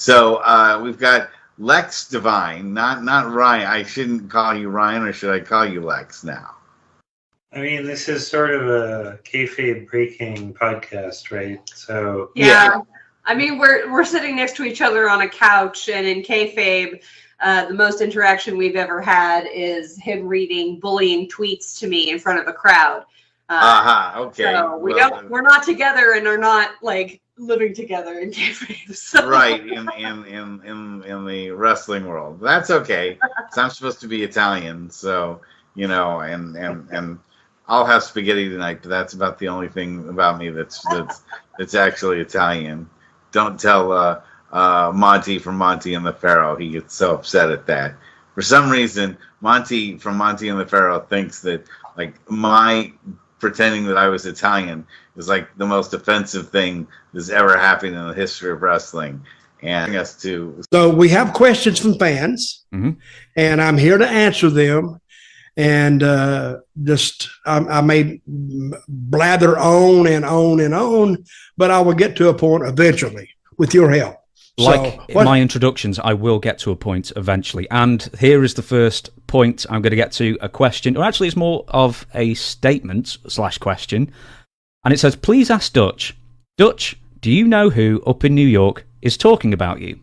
So we've got Lex Divine, not Ryan. I shouldn't call you Ryan, or should I call you Lex now? I mean, this is sort of a kayfabe breaking podcast, right? So yeah. I mean, we're sitting next to each other on a couch, and in kayfabe, the most interaction we've ever had is him reading bullying tweets to me in front of a crowd. Okay. So we're not together and are not like living together in kayfabe. So. Right in the wrestling world. That's okay. So I'm supposed to be Italian, so and I'll have spaghetti tonight, but that's about the only thing about me that's actually Italian. Don't tell Monty from Monte and the Pharaoh. He gets so upset at that. For some reason, Monty from Monte and the Pharaoh thinks that like my pretending that I was Italian is like the most offensive thing that's ever happened in the history of wrestling. And us to. So we have questions from fans, and I'm here to answer them. And I may blather on and on and on, but I will get to a point eventually with your help. Like in my introductions, I will get to a point eventually. And here is the first point I'm going to get to, a question. Or actually, it's more of a statement / question. And it says, please ask Dutch. Dutch, do you know who up in New York is talking about you?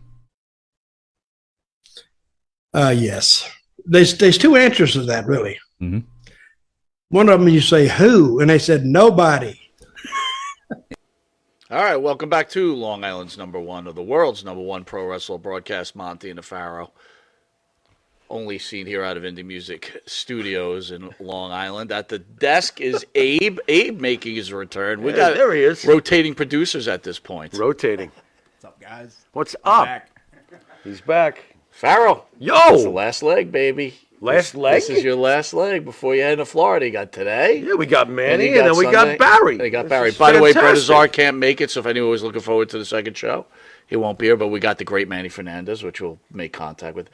Yes. There's two answers to that, really. Mm-hmm. One of them, you say who, and they said nobody. All right, welcome back to Long Island's number one, or the world's number one pro wrestler broadcast, Monte the Pharaoh. Only seen here out of Indie Music Studios in Long Island. At the desk is Abe. Abe making his return. We got there he is. Rotating producers at this point. Rotating. What's up, guys? What's up? Back. He's back. Pharaoh. Yo! That's the last leg, baby. Last leg? This is your last leg before you head to Florida. You got today. Yeah, we got Manny, and then we got Barry. They got Barry. By the way, Brett Azar can't make it, so if anyone was looking forward to the second show, he won't be here. But we got the great Manny Fernandez, which we'll make contact with.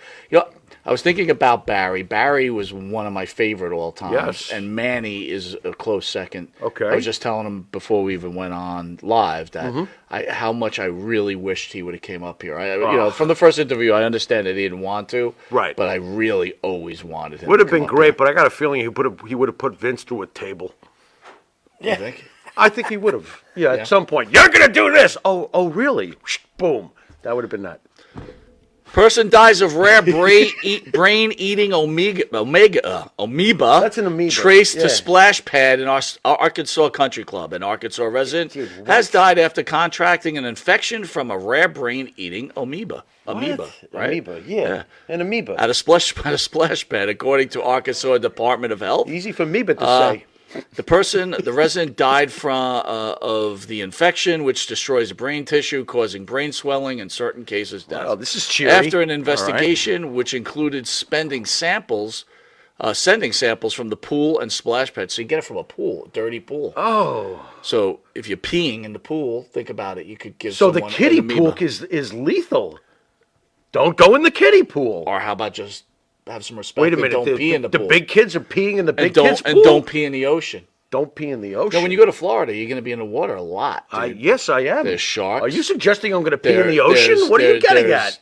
I was thinking about Barry. Barry was one of my favorite all time. Yes. And Manny is a close second. Okay. I was just telling him before we even went on live that how much I really wished he would have came up here. From the first interview, I understand that he didn't want to. Right. But I really always wanted him. Would have to come been up great, here. but I got a feeling he would have put Vince through a table. You think? I think he would have. Yeah, at some point. You're going to do this. Oh, really? Boom. That would have been that. Person dies of rare brain-eating amoeba. That's an amoeba. Traced Yeah. to splash pad in our Arkansas Country Club. An Arkansas resident has died after contracting an infection from a rare brain-eating amoeba. Amoeba, right? Amoeba, yeah. An amoeba. At a splash pad, according to Arkansas Department of Health. Easy for amoeba to say. The resident died of the infection, which destroys brain tissue, causing brain swelling, in certain cases death. Oh, this is cheery. After an investigation, which included sending samples from the pool and splash pad. So you get it from a pool, a dirty pool. Oh. So if you're peeing in the pool, think about it. You could give So someone the kiddie an amoeba. pool is lethal. Don't go in the kiddie pool. Or how about just have some respect? Wait a minute. Don't pee in the pool. The big kids are peeing in the big kids' pool? And don't pee in the ocean. Don't pee in the ocean. When you go to Florida, you're going to be in the water a lot. Dude. Yes, I am. There's sharks. Are you suggesting I'm going to pee in the ocean? What are you getting at?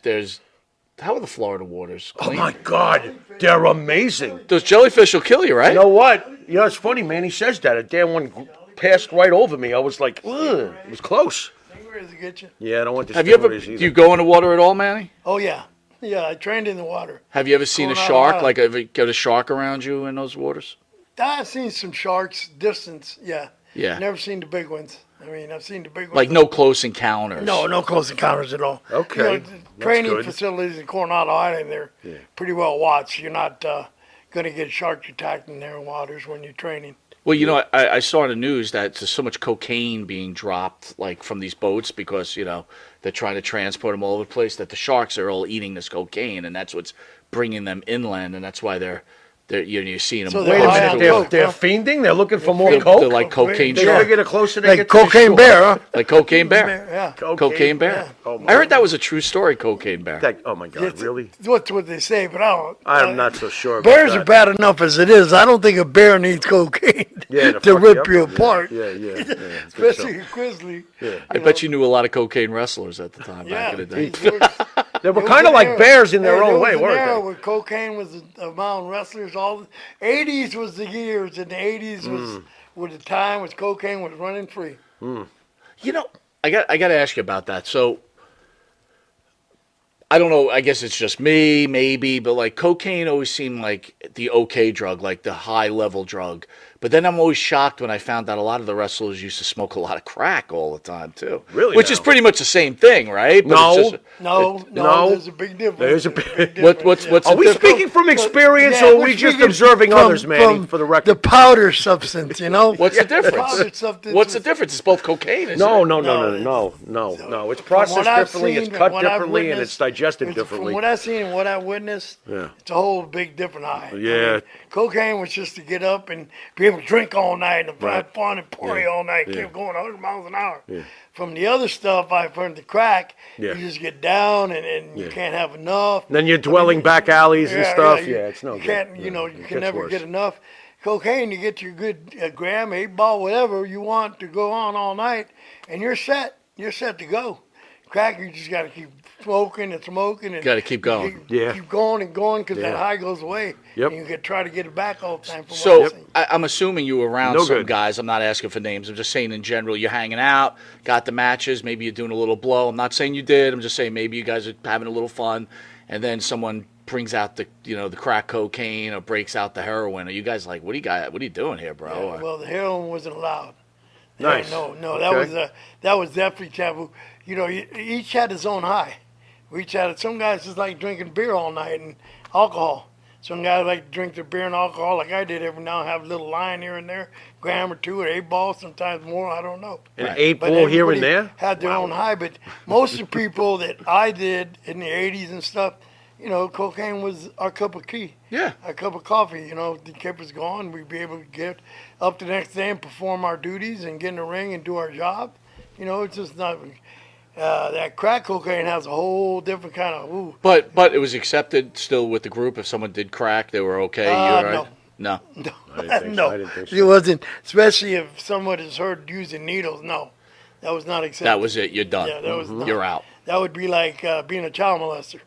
How are the Florida waters clean? Oh, my God. They're amazing. Those jellyfish will kill you, right? You know what? It's funny, man. He says that. A damn one passed right over me. I was like, ugh. It was close. Stingrays get you. Yeah, I don't want the Have you ever? stingrays either. Do you go in the water at all, Manny? Oh, yeah. Yeah, I trained in the water. Have you ever seen a shark? Like, have you got a shark around you in those waters? I've seen some sharks distance, yeah. Yeah. Never seen the big ones. I mean, I've seen the big ones. Like no close encounters? No close encounters at all. Okay. The training facilities in Coronado Island, they're pretty well watched. You're not going to get sharks attacked in their waters when you're training. Well, I saw in the news that there's so much cocaine being dropped, like from these boats, because they're trying to transport them all over the place. That the sharks are all eating this cocaine, and that's what's bringing them inland, and that's why they're You're seeing them. So Wait a high minute, on they're, coke, they're huh? fiending? They're looking for more They're coke? like cocaine They shark. figure the closer they Like get to the Cocaine shore. Bear, huh? Like Cocaine Bear. Yeah. Cocaine Bear. Yeah. Oh, my I heard that was a true story, Cocaine Bear. Oh, my God, It's- really? That's what they say, but I don't. I'm not so sure about Bears that. are bad enough as it is. I don't think a bear needs cocaine Yeah, to fuck rip up. you apart. Yeah. I think so. Especially a grizzly. I bet you knew a lot of cocaine wrestlers at the time back in the day. They were kind of like bears in their own way, weren't There they? where cocaine was among wrestlers. All the 80s was the years, and the 80s was the time when cocaine was running free. You know, I got to ask you about that. So, I don't know. I guess it's just me, maybe, but like cocaine always seemed like the okay drug, like the high level drug. But then I'm always shocked when I found out a lot of the wrestlers used to smoke a lot of crack all the time too. Really Which now? is pretty much the same thing, right? But No. it's just- No, no. there's a big difference. There's a big- difference, what's yeah. what's Are the we difference? speaking from experience, Yeah, or are we're we just speaking observing from- others, Manny, from for the The record? powder substance, you know. What's the Powder difference? substance What's the is- difference? It's both cocaine, isn't No, it? no. It's From processed what I've differently, seen it's and cut what I've differently, and witnessed, it's digested From differently. what I've seen and what I witnessed, Yeah. it's a whole big different high. Yeah. Cocaine was just to get up and be able to drink all night and Right. have fun and party all night, Yeah. keep going 100 miles an hour. Yeah. From the other stuff I've heard, the crack, Yeah. you just get down and you Yeah. can't have enough. Then you're dwelling back alleys and stuff. you- Yeah, it's no you good. can't, Yeah, you know, it you gets can never worse. get enough. Cocaine, you get your good gram, 8-ball, whatever you want to go on all night, and you're set. You're set to go. Crack, you just got to keep smoking and smoking and Gotta keep going. Keep going and going because Yeah. that high goes away. Yep. And you can try to get it back all the time. From So what I've seen. I'm assuming you were around No some good. guys. I'm not asking for names. I'm just saying in general, you're hanging out, got the matches. Maybe you're doing a little blow. I'm not saying you did. I'm just saying maybe you guys are having a little fun, and then someone brings out the crack cocaine or breaks out the heroin. Are you guys like, what are you doing here, bro? Yeah, Or- well, the heroin wasn't allowed. Nice. No, Okay. that was definitely taboo. You know, each had his own high. We each had it. Some guys just like drinking beer all night and alcohol. Some guys like to drink their beer and alcohol like I did every now and have a little line here and there, gram or two or 8-ball, sometimes more, I don't know. An Right. 8-ball here and everybody there? had their own high, but most of the people that I did in the 80s and stuff, you know, cocaine was our cup of tea. Yeah. A cup of coffee, you know, the kept us going. We'd be able to get up the next day and perform our duties and get in the ring and do our job. You know, it's just not. That crack cocaine has a whole different kind of. Ooh. But it was accepted still with the group. If someone did crack, they were okay. You all right? No. No, I didn't think so. I didn't think so. it wasn't. Especially if someone is heard using needles. No, that was not accepted. That was it. You're done. Yeah, that was not. You're out. That would be like being a child molester.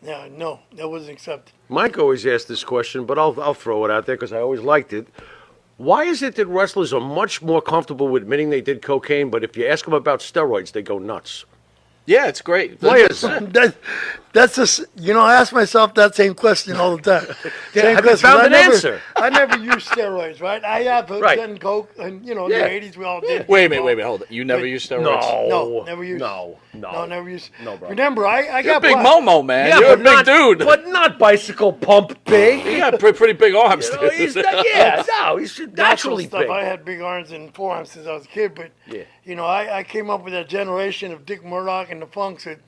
Yeah, no, that wasn't accepted. Mike always asked this question, but I'll throw it out there because I always liked it. Why is it that wrestlers are much more comfortable with admitting they did cocaine, but if you ask them about steroids, they go nuts? Yeah, it's great. Why is that? That's just, you know, I ask myself that same question all the time. Same have you question. found I an never, answer? I never used steroids, right? I have Right. done coke, and you know, Yeah. in the 80s we all did. Wait a minute. Hold it. You never used steroids? No, never used. No. No, never used. No, bro. Remember, I You're a got big black- Momo, man. Yeah, You're a but big not, dude. but not bicycle pump big. You got pretty big arms, You know, dude. he's natural naturally stuff. big. I had big arms and forearms since I was a kid, but Yeah. you know, I came up with that generation of Dick Murdoch and the Funks that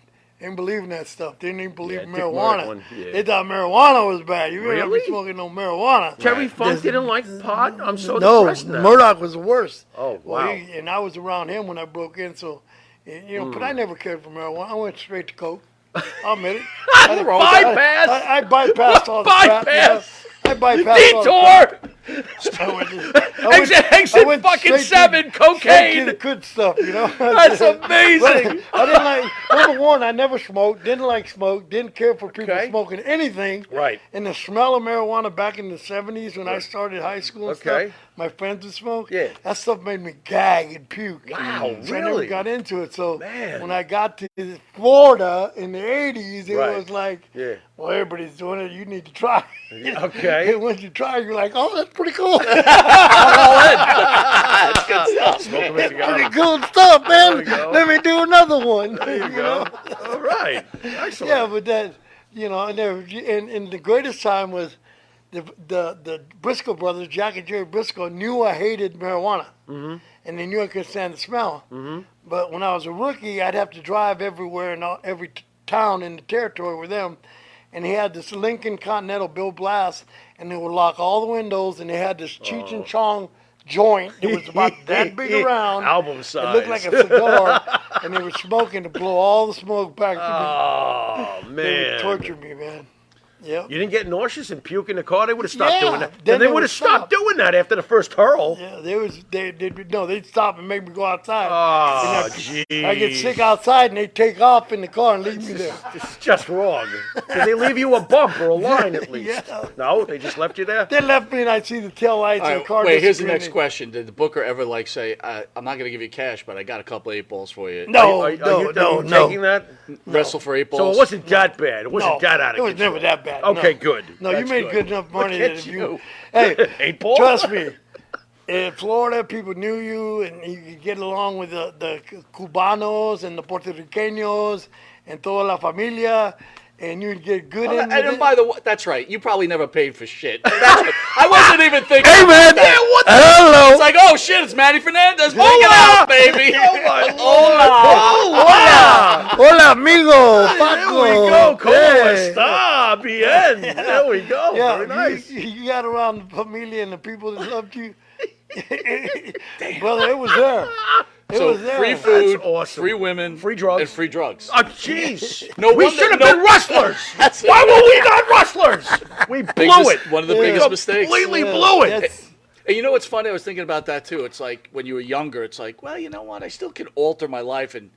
didn't believe in that stuff. They didn't even believe in Dick Murdoch marijuana. one, yeah. They thought marijuana was bad. You better not Really? be smoking no marijuana. Terry Funk There's- didn't like pot? I'm so No, depressed now. Murdoch was the worst. Oh, Well, wow. and I was around him when I broke in, so you know. But I never cared for marijuana. I went straight to coke. I'll admit it. Bypass! I bypassed all the crap. Bypass! I bypassed all the Detour! crap. I went Exit went fucking straight 7, Straight to cocaine! the good stuff, you know. That's amazing! But I didn't like. Number one, I never smoked. Didn't like smoke. Didn't care for people Okay. smoking anything. Right. And the smell of marijuana back in the 70s when I started high school and Okay. stuff, my friends would smoke. Yeah. That stuff made me gag and puke. Wow, So I never really? got into it. So Man. when I got to Florida in the 80s, it Right. was like, Yeah. well, everybody's doing it. You need to try. Okay. And once you try, you're like, oh, that's pretty cool. That's good stuff. Smoke 'em as you go. Pretty cool stuff, man. we go. Let me do another one. There you go. All right. Excellent. Yeah, but that, you know, and the greatest time was the Briscoe brothers, Jack and Jerry Briscoe, knew I hated marijuana, and they knew I couldn't stand the smell. But when I was a rookie, I'd have to drive everywhere and every town in the territory with them, and he had this Lincoln Continental Bill Blast, and they would lock all the windows, and they had this Cheech and Chong joint. It was about that big around. Album It size. looked like a cigar, and they were smoking to blow all the smoke back to me. Oh, They would man. torture me, man. Yep. You didn't get nauseous and puke in the car? They would have stopped Yeah, doing that. then Then they they would would have stopped stop. doing that after the first hurl. Yeah, they'd stop and make me go outside. Oh, And gee. I get sick outside, and they take off in the car and leave me there. This is just wrong. Did they leave you a bump or a line at least? Yeah. No, they just left you there? They left me, and I see the tail lights All and right, the car. wait, here's the disappearing. next question. Did the booker ever like say, I'm not going to give you cash, but I got a couple of 8 balls for you? No, Are you no. taking that? Wrestle for 8 balls? So it wasn't that bad. It wasn't No, that out of it was control. never that bad. Okay, no. good. No, you That's made good enough money Look that at if you. you, hey, 8 ball? trust me, in Florida, people knew you, and you could get along with the Cubanos and the Puerto Ricanos and toda la familia, and you'd get good in with And it. by the way, that's right. You probably never paid for shit. I wasn't even thinking. Hey, man. about that. Yeah, what the It's hello? like, oh shit, it's Manny Fernandez. Bring it out, baby. Oh, my Lord. Hola. Hola. Hola, amigo. There we go. Como está? Bien. There we go. Yeah, Very nice. you got around the familia and the people that loved you. Brother, it was there. It So was there. free food, That's awesome. free women, Free drugs. and free drugs. Oh, jeez. No We wonder- should have no- been wrestlers. That's it. Why were we not wrestlers? We blew Biggest- it. one of the We biggest mistakes. Completely Yeah, blew it. that's- And you know what's funny? I was thinking about that too. It's like when you were younger, it's like, well, you know what? I still can alter my life and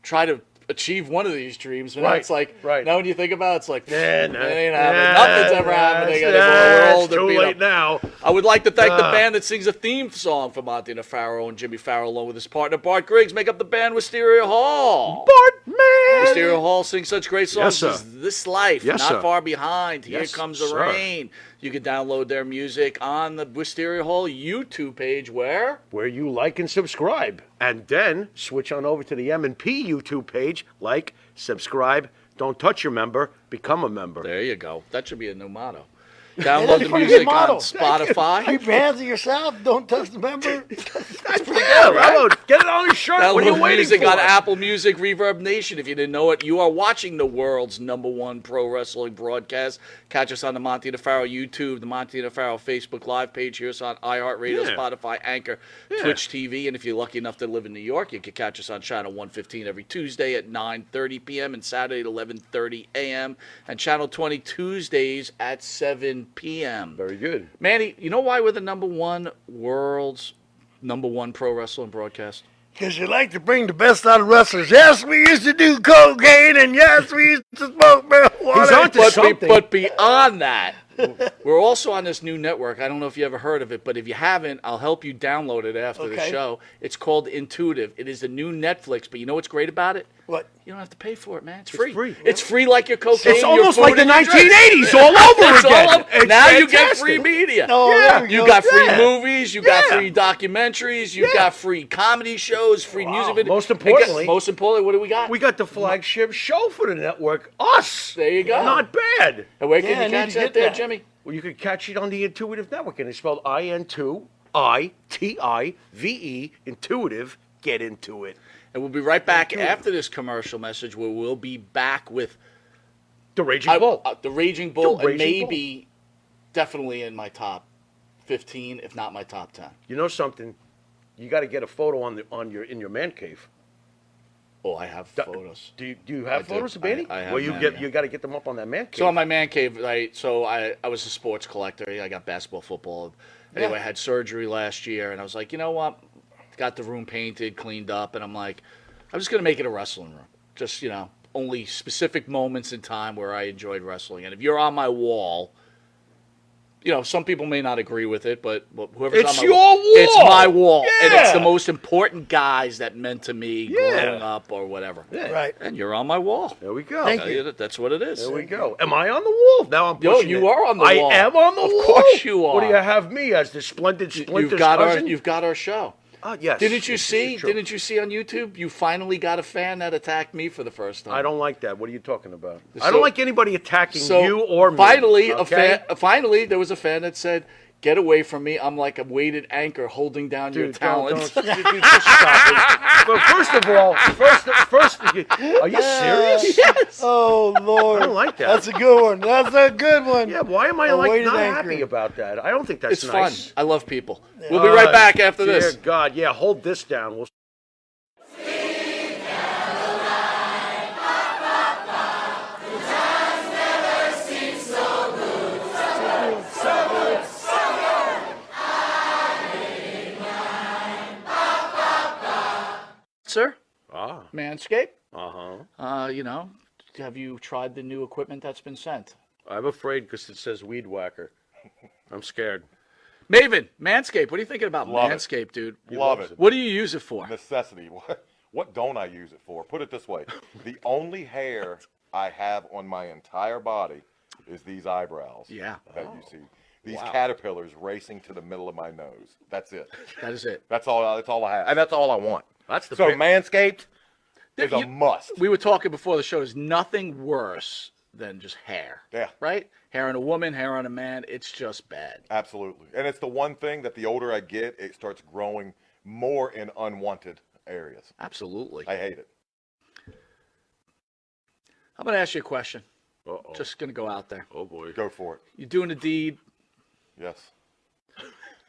try to achieve one of these dreams. And Right, it's like, right. now when you think about it, it's like, Nah, it ain't happening. Nothing's ever happening anymore. We're It's older. too beat late up. now. I would like to thank the band that sings a theme song for Monte The Pharaoh and Jimmy Farrell, along with his partner Bart Griggs, make up the band Wisteria Hall. Bart, man. Wisteria Hall sings such great songs Yes, sir. as This Life, Yes, Not sir. Far Behind, Here Yes, Comes the sir. Rain. You can download their music on the Wisteria Hall YouTube page where? Where you like and subscribe. And then switch on over to the M&P YouTube page. Like, subscribe, don't touch your member, become a member. There you go. That should be a new motto. Yeah, Download that's the a pretty music good on motto. Spotify. Keep your hands to yourself. Don't touch the member. That's pretty good, right? Get it on your shirt. What are you Download waiting music for? on Apple Music, Reverb Nation. If you didn't know it, you are watching the world's #1 pro wrestling broadcast. Catch us on the Monte The Pharaoh YouTube, the Monte The Pharaoh Facebook Live page. Hear us on iHeartRadio, Yeah. Spotify, Anchor, Twitch TV. And if you're lucky enough to live in New York, you can catch us on Channel 115 every Tuesday at 9:30 p.m. and Saturday at 11:30 a.m. and Channel 20 Tuesdays at 7 p.m. Very good. Manny, you know why we're the world's #1 pro wrestling broadcast? Because you like to bring the best out of wrestlers. Yes, we used to do cocaine, and yes, we used to smoke marijuana. He's on to something. But beyond that, we're also on this new network. I don't know if you ever heard of it, but if you haven't, I'll help you download it after the Okay. show. It's called Intuitive. It is the new Netflix, but you know what's great about it? What? You don't have to pay for it, man. It's free. free. It's free like your cocaine. It's your almost food, like the and your drink. 1980s all over It's again. all over. It's Now you get fantastic. free media. Oh, Yeah. there we You go. got free Yeah. movies, you got Yeah. free documentaries, you got free comedy shows, free music videos. Most importantly- most importantly, what do we got? We got the flagship show for the network, us. There you go. Not bad. And where can Yeah, I you need catch to that get there, that. Jimmy? Well, you can catch it on the Intuitive Network, and it's spelled INTIVE, Intuitive. Get into it. And we'll be right back after this commercial message where we'll be back with The Raging Bull. the Raging Bull, The and Raging maybe definitely in my top 15, if not my top 10. You know something? You got to get a photo in your man cave. Oh, I have photos. Do you have I do. photos of Manny? I have Well, you Manny, yeah. you got to get them up on that man cave. So on my man cave, right? So I was a sports collector. I got basketball, football. Anyway, I had surgery last year, and I was like, you know what? Got the room painted, cleaned up, and I'm like, I'm just gonna make it a wrestling room. Just only specific moments in time where I enjoyed wrestling. And if you're on my wall, some people may not agree with it, but whoever's It's on my your wall, wall! it's my wall, and it's the Yeah! most important guys that meant to me growing up or whatever. Yeah. Right. And you're on my wall. There we go. Thank Tell you that that's what it is. There we go. Am I on the wall? Now I'm Yo, pushing you it. are on the wall. I am on the wall. Of course you are. What do you have me as, the splendid Splinter's You've got cousin? you've got our show. Oh, yes. Didn't you This is see? true. Didn't you see on YouTube? You finally got a fan that attacked me for the first time. I don't like that. What are you talking about? I So- don't like anybody attacking So you or me. finally, okay? finally, there was a fan that said, Get away from me. I'm like a weighted anchor holding down your talent. Just stop it. But first of all, are you serious? Yes. Oh Lord, I don't like that. That's a good one. That's a good one. Yeah, why am I A like weighted not anchor. happy about that? I don't think that's It's nice. fun. I love people. We'll be right back after Dear this. God, yeah, hold this down. We'll Sir, Ah, Manscaped. uh-huh. Have you tried the new equipment that's been sent? I'm afraid because it says weed whacker. I'm scared. Maven, Manscaped. What are you thinking about Love it. Manscaped, dude? Love it. What do you use it for? Necessity. What don't I use it for? Put it this way. The only hair I have on my entire body is these eyebrows. Yeah. That you see. These caterpillars racing to the middle of my nose. That's it. That is it. That's all I have. And that's all I want. That's the So big- Manscaped is a You- must. We were talking before the show. There's nothing worse than just hair. Yeah. Right? Hair on a woman, hair on a man. It's just bad. Absolutely. And it's the one thing that the older I get, it starts growing more in unwanted areas. Absolutely. I hate it. I'm going to ask you a question. Uh-oh. Just going to go out there. Oh, boy. Go for it. You're doing a deed. Yes.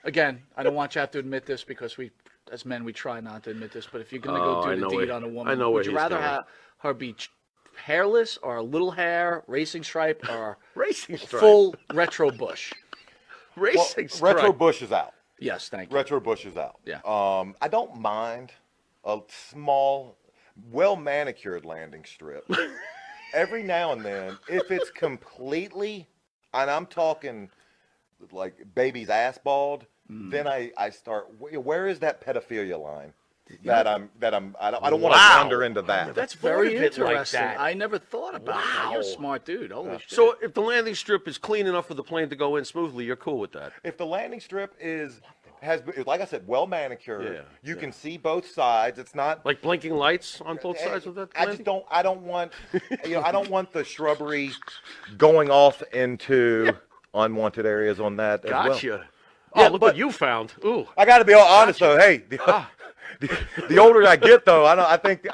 Again, I don't want you to have to admit this because we, as men, we try not to admit this. But if you're going to Oh, go I do know the deed where- on a I woman, know where would you he's rather going. have her be hairless or a little hair, racing stripe, or Racing stripe. full retro bush? Racing Well, stripe. Retro Bush is out. Yes, thank you. Retro Bush is out. Yeah. I don't mind a small, well manicured landing strip. Every now and then, if it's completely, and I'm talking like baby's ass bald, then I start. Where is that pedophilia line? I don't want to Wow. wander into that. That's thought very of it like interesting. that. I never thought about that. You're a Wow. smart dude. Holy shit. So if the landing strip is clean enough for the plane to go in smoothly, you're cool with that? If the landing strip has, like I said, well manicured, Yeah, you can see both sides. It's not Like blinking lights on both sides of that I landing? just don't. I don't want. I don't want the shrubbery going off into unwanted areas on that as well. Gotcha. Yeah, Oh, look but- what you found. Ooh. I got to be all honest though. Hey, the older I get though, I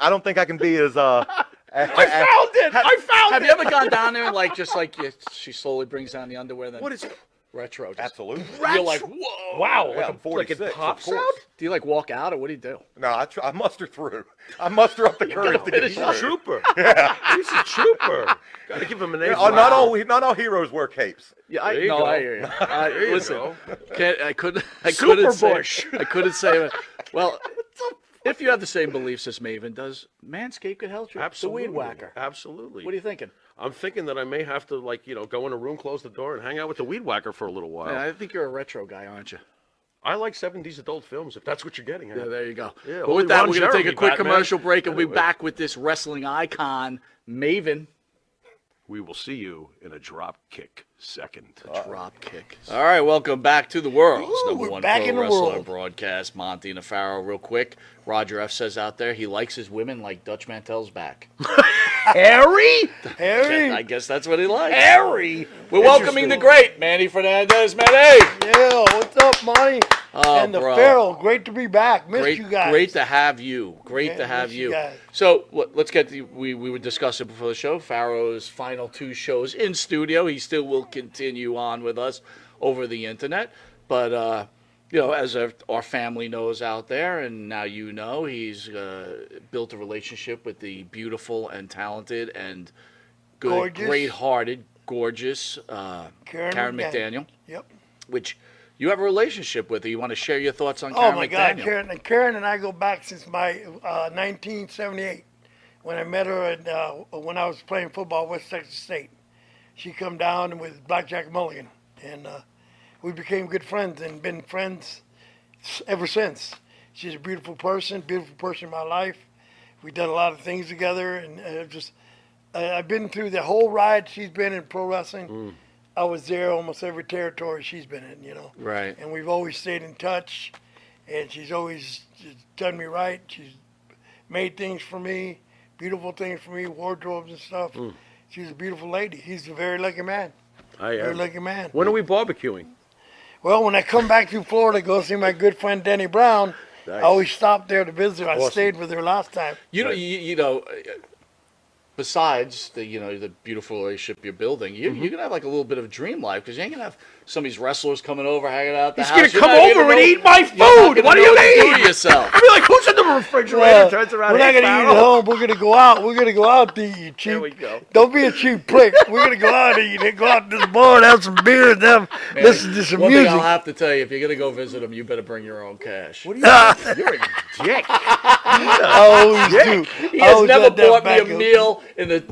don't think I can be as I found it! I found have it! you ever gone down there and like just like she slowly brings down the underwear? Then What is retro? Just, Absolutely. You're like, whoa! Wow, Yeah, I'm like 46, it of pops course. out? Do you like walk out or what do you do? No, I muster through. I muster up the courage to get He's through. a trooper. He's a trooper. Gotta give him an A. Yeah, for not that. all heroes wear capes. Yeah, There you go. I hear you. There you Listen, go. I couldn't Super say. Bush. I couldn't say. Well, if you have the same beliefs as Maven, does Manscaped could help you? Absolutely. The weed whacker. Absolutely. What are you thinking? I'm thinking that I may have to, go in a room, close the door, and hang out with the weed whacker for a little while. Yeah, I think you're a retro guy, aren't you? I like 70s adult films, if that's what you're getting at. Yeah, there you go. Yeah, But only with that, Ron we're going to take a Jeremy, quick Batman. commercial break and we'll be Anyway. back with this wrestling icon, Maven. We will see you in a drop kick second. Drop kick. All right, welcome back to the world's Ooh, number we're one back pro in the wrestler world. broadcast, Monte The Pharaoh. Real quick, Roger F says out there he likes his women like Dutch Mantel's back. Harry? Harry. I guess that's what he likes. Harry! We're welcoming the great Manny Fernandez. Manny! Yeah, what's up, Monty? Oh, And the bro. Pharaoh, great to be back. Missed Great, you guys. great to have you. Great Yeah, to have miss you you. guys. So let's get to, we were discussing before the show, Pharaoh's final 2 shows in studio. He still will continue on with us over the internet. But, as our family knows out there, and now you know, he's built a relationship with the beautiful and talented and good, Gorgeous. great-hearted, gorgeous Karen McDaniel, Yep. which you have a relationship with her. You want to share your thoughts on Oh Karen my McDaniel? God, Karen and I go back since my 1978 when I met her when I was playing football at West Texas State. She come down with Blackjack Mulligan, and we became good friends and been friends ever since. She's a beautiful person in my life. We've done a lot of things together, and I've been through the whole ride she's been in pro wrestling. I was there almost every territory she's been in, Right. and we've always stayed in touch, and she's always just done me right. She's made things for me, beautiful things for me, wardrobes and stuff. She's a beautiful lady. He's a very lucky man. I Very am. lucky man. When are we barbecuing? Well, when I come back to Florida, go see my good friend Denny Brown. Nice. I always stop there to visit. I Awesome. stayed with her last time. You know, besides the beautiful relationship you're building, you're gonna have like a little bit of dream life because you ain't gonna have some of these wrestlers coming over, hanging out at the He's house. gonna come over and eat my food. What do you mean? Yourself. I'll be like, who's in the refrigerator? Turns around. We're not "Hey, gonna eat Pharaoh." at home. We're gonna go out. We're gonna go out to eat. You cheap. There we go. Don't be a cheap prick. We're gonna go out and eat. Go out to this bar and have some beer and have listen to some One music. thing I'll have to tell you, if you're gonna go visit him, you better bring your own cash. What do you? You're a dick. I always do. He I has always never let that bought me back a up. meal in the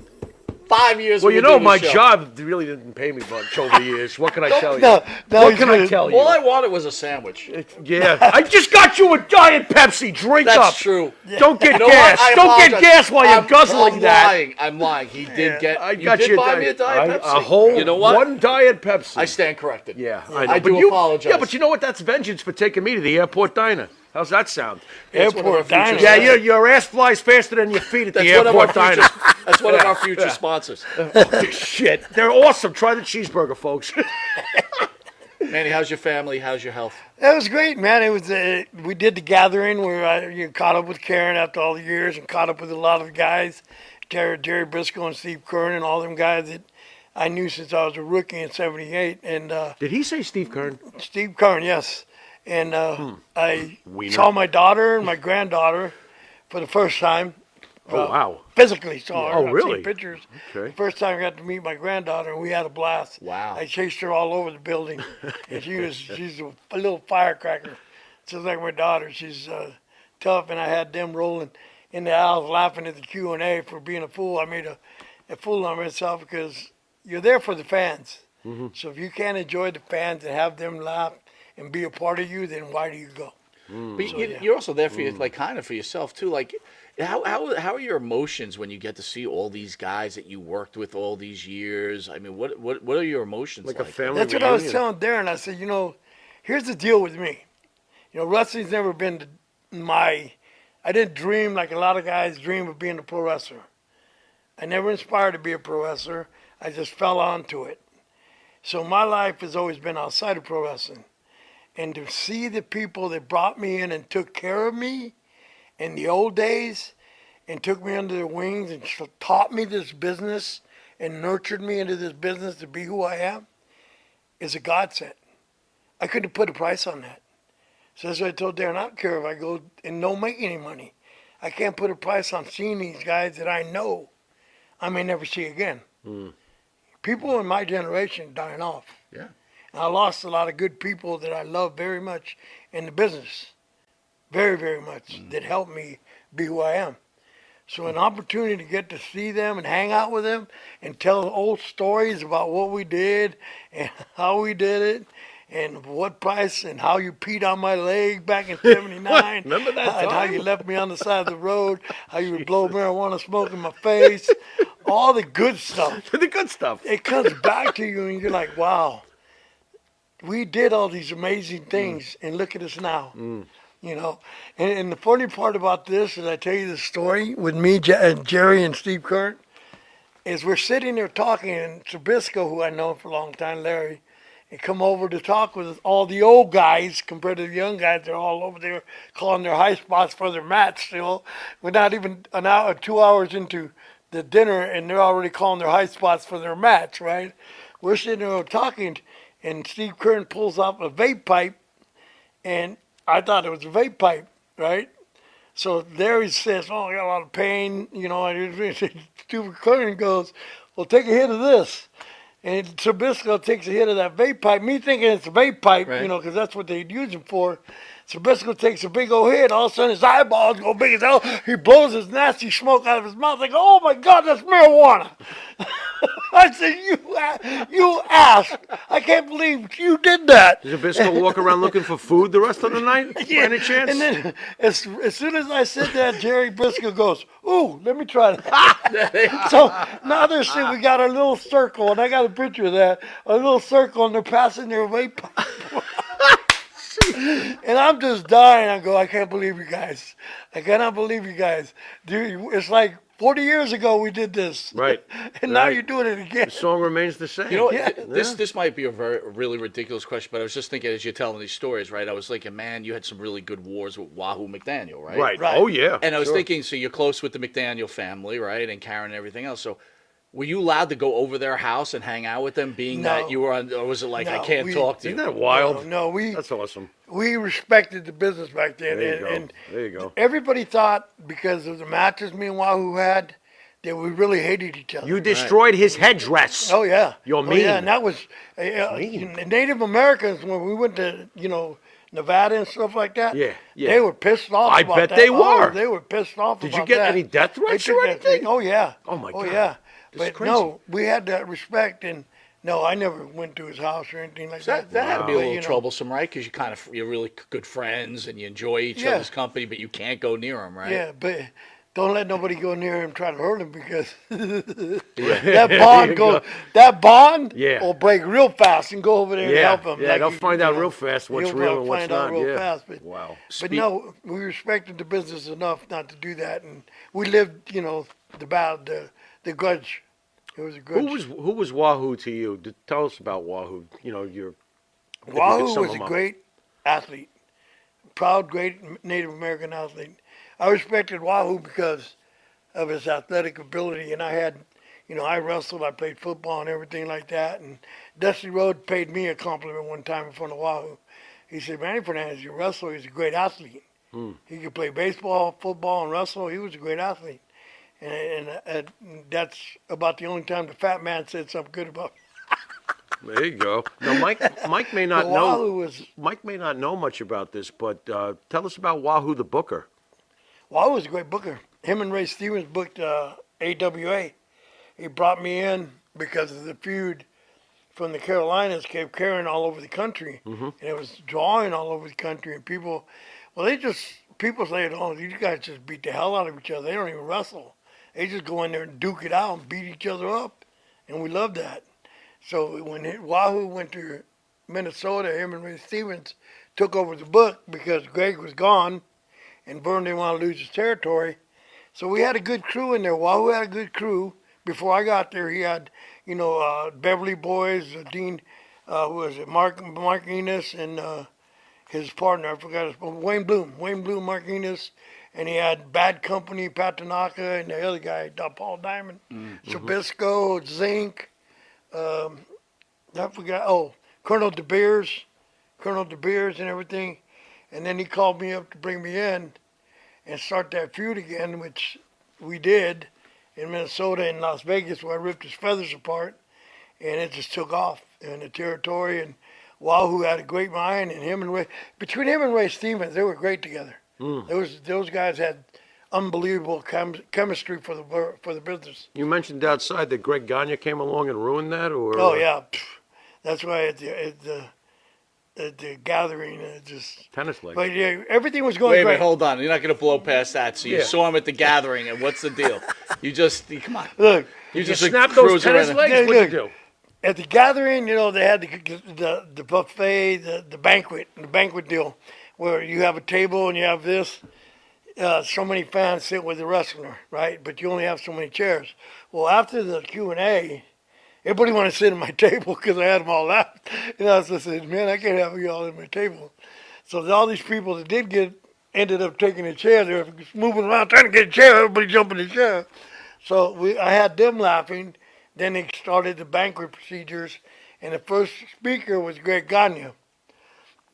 5 years. Well, we've you been know, doing my this show. job really didn't pay me much over the years. What can I tell you? No, What can I tell you? All I wanted was a sandwich. Yeah, I just got you a Diet Pepsi. Drink That's up. true. Don't get You know what? gas. I Don't get apologize. gas while you're I'm guzzling that. lying. I'm lying. He did get. I You got did you buy me a Diet Pepsi. A whole You know what? one Diet Pepsi. I stand corrected. Yeah, I know. I But do you, apologize. Yeah, but you know what? That's vengeance for taking me to the airport diner. How's that sound? Airport diner. Yeah, your ass flies faster than your feet at the That's one of airport our diner. future. That's one of our future sponsors. Oh, shit, they're awesome. Try the cheeseburger, folks. Manny, how's your family? How's your health? That was great, man. It was we did the gathering where I caught up with Karen after all the years and caught up with a lot of the guys, Jerry Briscoe and Steve Kern and all them guys that I knew since I was a rookie in '78. And Did he say Steve Kern? Steve Kern, yes. And I Wiener. saw my daughter and my granddaughter for the first time. Oh, wow. Physically saw her. Oh, I've really? seen pictures. Okay. First time I got to meet my granddaughter, and we had a blast. Wow. I chased her all over the building, and she's a little firecracker, just like my daughter. She's tough, and I had them rolling in the aisles laughing at the Q&A for being a fool. I made a fool of myself because you're there for the fans. Mm-hmm. So if you can't enjoy the fans and have them laugh and be a part of you, then why do you go? But you're also there for like kind of for yourself too. Like, how are your emotions when you get to see all these guys that you worked with all these years? I mean, what are your emotions like? Like a family That's what I was reunion. telling Darren. I said, here's the deal with me. Wrestling's never been I didn't dream like a lot of guys dream of being a pro wrestler. I never inspired to be a pro wrestler. I just fell onto it. So my life has always been outside of pro wrestling. And to see the people that brought me in and took care of me in the old days and took me under their wings and taught me this business and nurtured me into this business to be who I am is a godsend. I couldn't put a price on that. So that's what I told Darren, I don't care if I go and don't make any money. I can't put a price on seeing these guys that I know I may never see again. People in my generation dying off. Yeah. And I lost a lot of good people that I love very much in the business. Very, very much. That helped me be who I am. So an opportunity to get to see them and hang out with them and tell old stories about what we did and how we did it and what price and how you peed on my leg back in '79. Remember that And how time? you left me on the side of the road, how you would blow marijuana smoke in my face. All the good stuff. The good stuff. It comes back to you and you're like, wow. We did all these amazing things, and look at us now. And the funny part about this, as I tell you the story with me, Jerry, and Steve Kern, is we're sitting there talking, and Trubisco, who I know for a long time, Larry, and come over to talk with all the old guys compared to the young guys. They're all over there calling their high spots for their match still. We're not even an hour, 2 hours into the dinner, and they're already calling their high spots for their match, right? We're sitting there talking, and Steve Kern pulls off a vape pipe, and I thought it was a vape pipe, right? So there he says, oh, I got a lot of pain, and Steve Kern goes, well, take a hit of this. And Trubisco takes a hit of that vape pipe, me thinking it's a vape pipe, Right. Because that's what they'd use him for. Trubisco takes a big old hit, all of a sudden his eyeballs go big as hell, he blows his nasty smoke out of his mouth, like, oh my God, that's marijuana. I said, you asked. I can't believe you did that. Did Zabisco walk around looking for food the rest of the night? By any chance? And then as soon as I said that, Jerry Briscoe goes, ooh, let me try that. So now they're saying we got our little circle, and I got a picture of that, a little circle, and they're passing their vape pipe. And I'm just dying. I go, I can't believe you guys. I cannot believe you guys. Dude, it's like 40 years ago we did this. Right. And now Right. you're doing it again. The song remains the same. You know, Yeah. this might be a really ridiculous question, but I was just thinking as you're telling these stories, right? I was thinking, man, you had some really good wars with Wahoo McDaniel, right? Right. Right. Oh, yeah. And I was Sure. thinking, so you're close with the McDaniel family, right? And Karen and everything else. So were you allowed to go over their house and hang out with them, being No. that you were on, or was it like, I No, can't we- talk to you? Isn't that wild? No, That's awesome. we respected the business back then. There you and, go. and There you go. everybody thought because of the matches me and Wahoo had that we really hated each other. You destroyed his headdress. Oh yeah. You're Oh, mean. yeah, and that was Native Americans when we went to Nevada and stuff like that. Yeah, yeah. They were pissed off. I about bet that. they Oh, were. they were pissed off. Did you about get that. any death They threats took or that anything? thing. Oh yeah. Oh, my Oh God. yeah. This is But crazy. no, we had that respect, and no, I never went to his house or anything like So that. that had to be a But, little troublesome, right? Because you're really good friends and you enjoy each Yeah. other's company, but you can't go near them, right? Yeah, but don't let nobody go near him and try to hurt him because Yeah. that There bond you goes. go. That bond Yeah. will break real fast and go over there and Yeah, help him. yeah, like they'll you- find you out know, real fast what's you'll real and what's find out not. real Yeah. fast, but, Wow. but no, we respected the business enough not to do that, and we lived, the grudge. It was a grudge. Who was Wahoo to you? Tell us about Wahoo. You know, if you could Wahoo sum was a him up. great athlete, proud, great Native American athlete. I respected Wahoo because of his athletic ability, and I had, I wrestled, I played football and everything like that, and Dusty Rhodes paid me a compliment one time in front of Wahoo. He said, Manny Fernandez, you're a wrestler, he's a great athlete. He could play baseball, football, and wrestle. He was a great athlete. And that's about the only time the fat man said something good about me. There you go. Now, Mike may not But know. Wahoo was Mike may not know much about this, but tell us about Wahoo the Booker. Wahoo was a great booker. Him and Ray Stevens booked AWA. He brought me in because of the feud from the Carolinas kept carrying all over the country, and it was drawing all over the country. And people say, "Oh, these guys just beat the hell out of each other. They don't even wrestle. They just go in there and duke it out and beat each other up." And we loved that. So when Wahoo went to Minnesota, him and Ray Stevens took over the book because Greg was gone, and Vern didn't want to lose his territory. So we had a good crew in there. Wahoo had a good crew. Before I got there, he had, Beverly Boys, Dean, was it Mark Enos, and his partner, I forgot his name, Wayne Bloom, Mark Enos, and he had Bad Company, Pat Tanaka, and the other guy, Paul Diamond, Sabisco, Zinc, I forgot, Colonel De Beers and everything. And then he called me up to bring me in and start that feud again, which we did in Minnesota and Las Vegas, where I ripped his feathers apart, and it just took off in the territory. And Wahoo had a great mind, and between him and Ray Stevens, they were great together. Those guys had unbelievable chemistry for the business. You mentioned outside that Greg Gagne came along and ruined that, or Oh yeah, that's why at the gathering, just. tennis legs. But yeah, everything was going Wait a great. minute, hold on. You're not going to blow past that. So you Yeah. saw him at the gathering, and what's the deal? Come on. Look, You You just snap those cruising tennis around. legs. Yeah, What'd you look. do? at the gathering, they had the buffet, the banquet deal, where you have a table and you have this. So many fans sit with the wrestler, right? But you only have so many chairs. Well, after the Q&A, everybody wanted to sit at my table because I had them all left. And I said, man, I can't have you all at my table. So all these people that did ended up taking a chair. They were moving around trying to get a chair. Everybody jumping the chair. So I had them laughing. Then they started the banquet procedures. And the first speaker was Greg Gagne.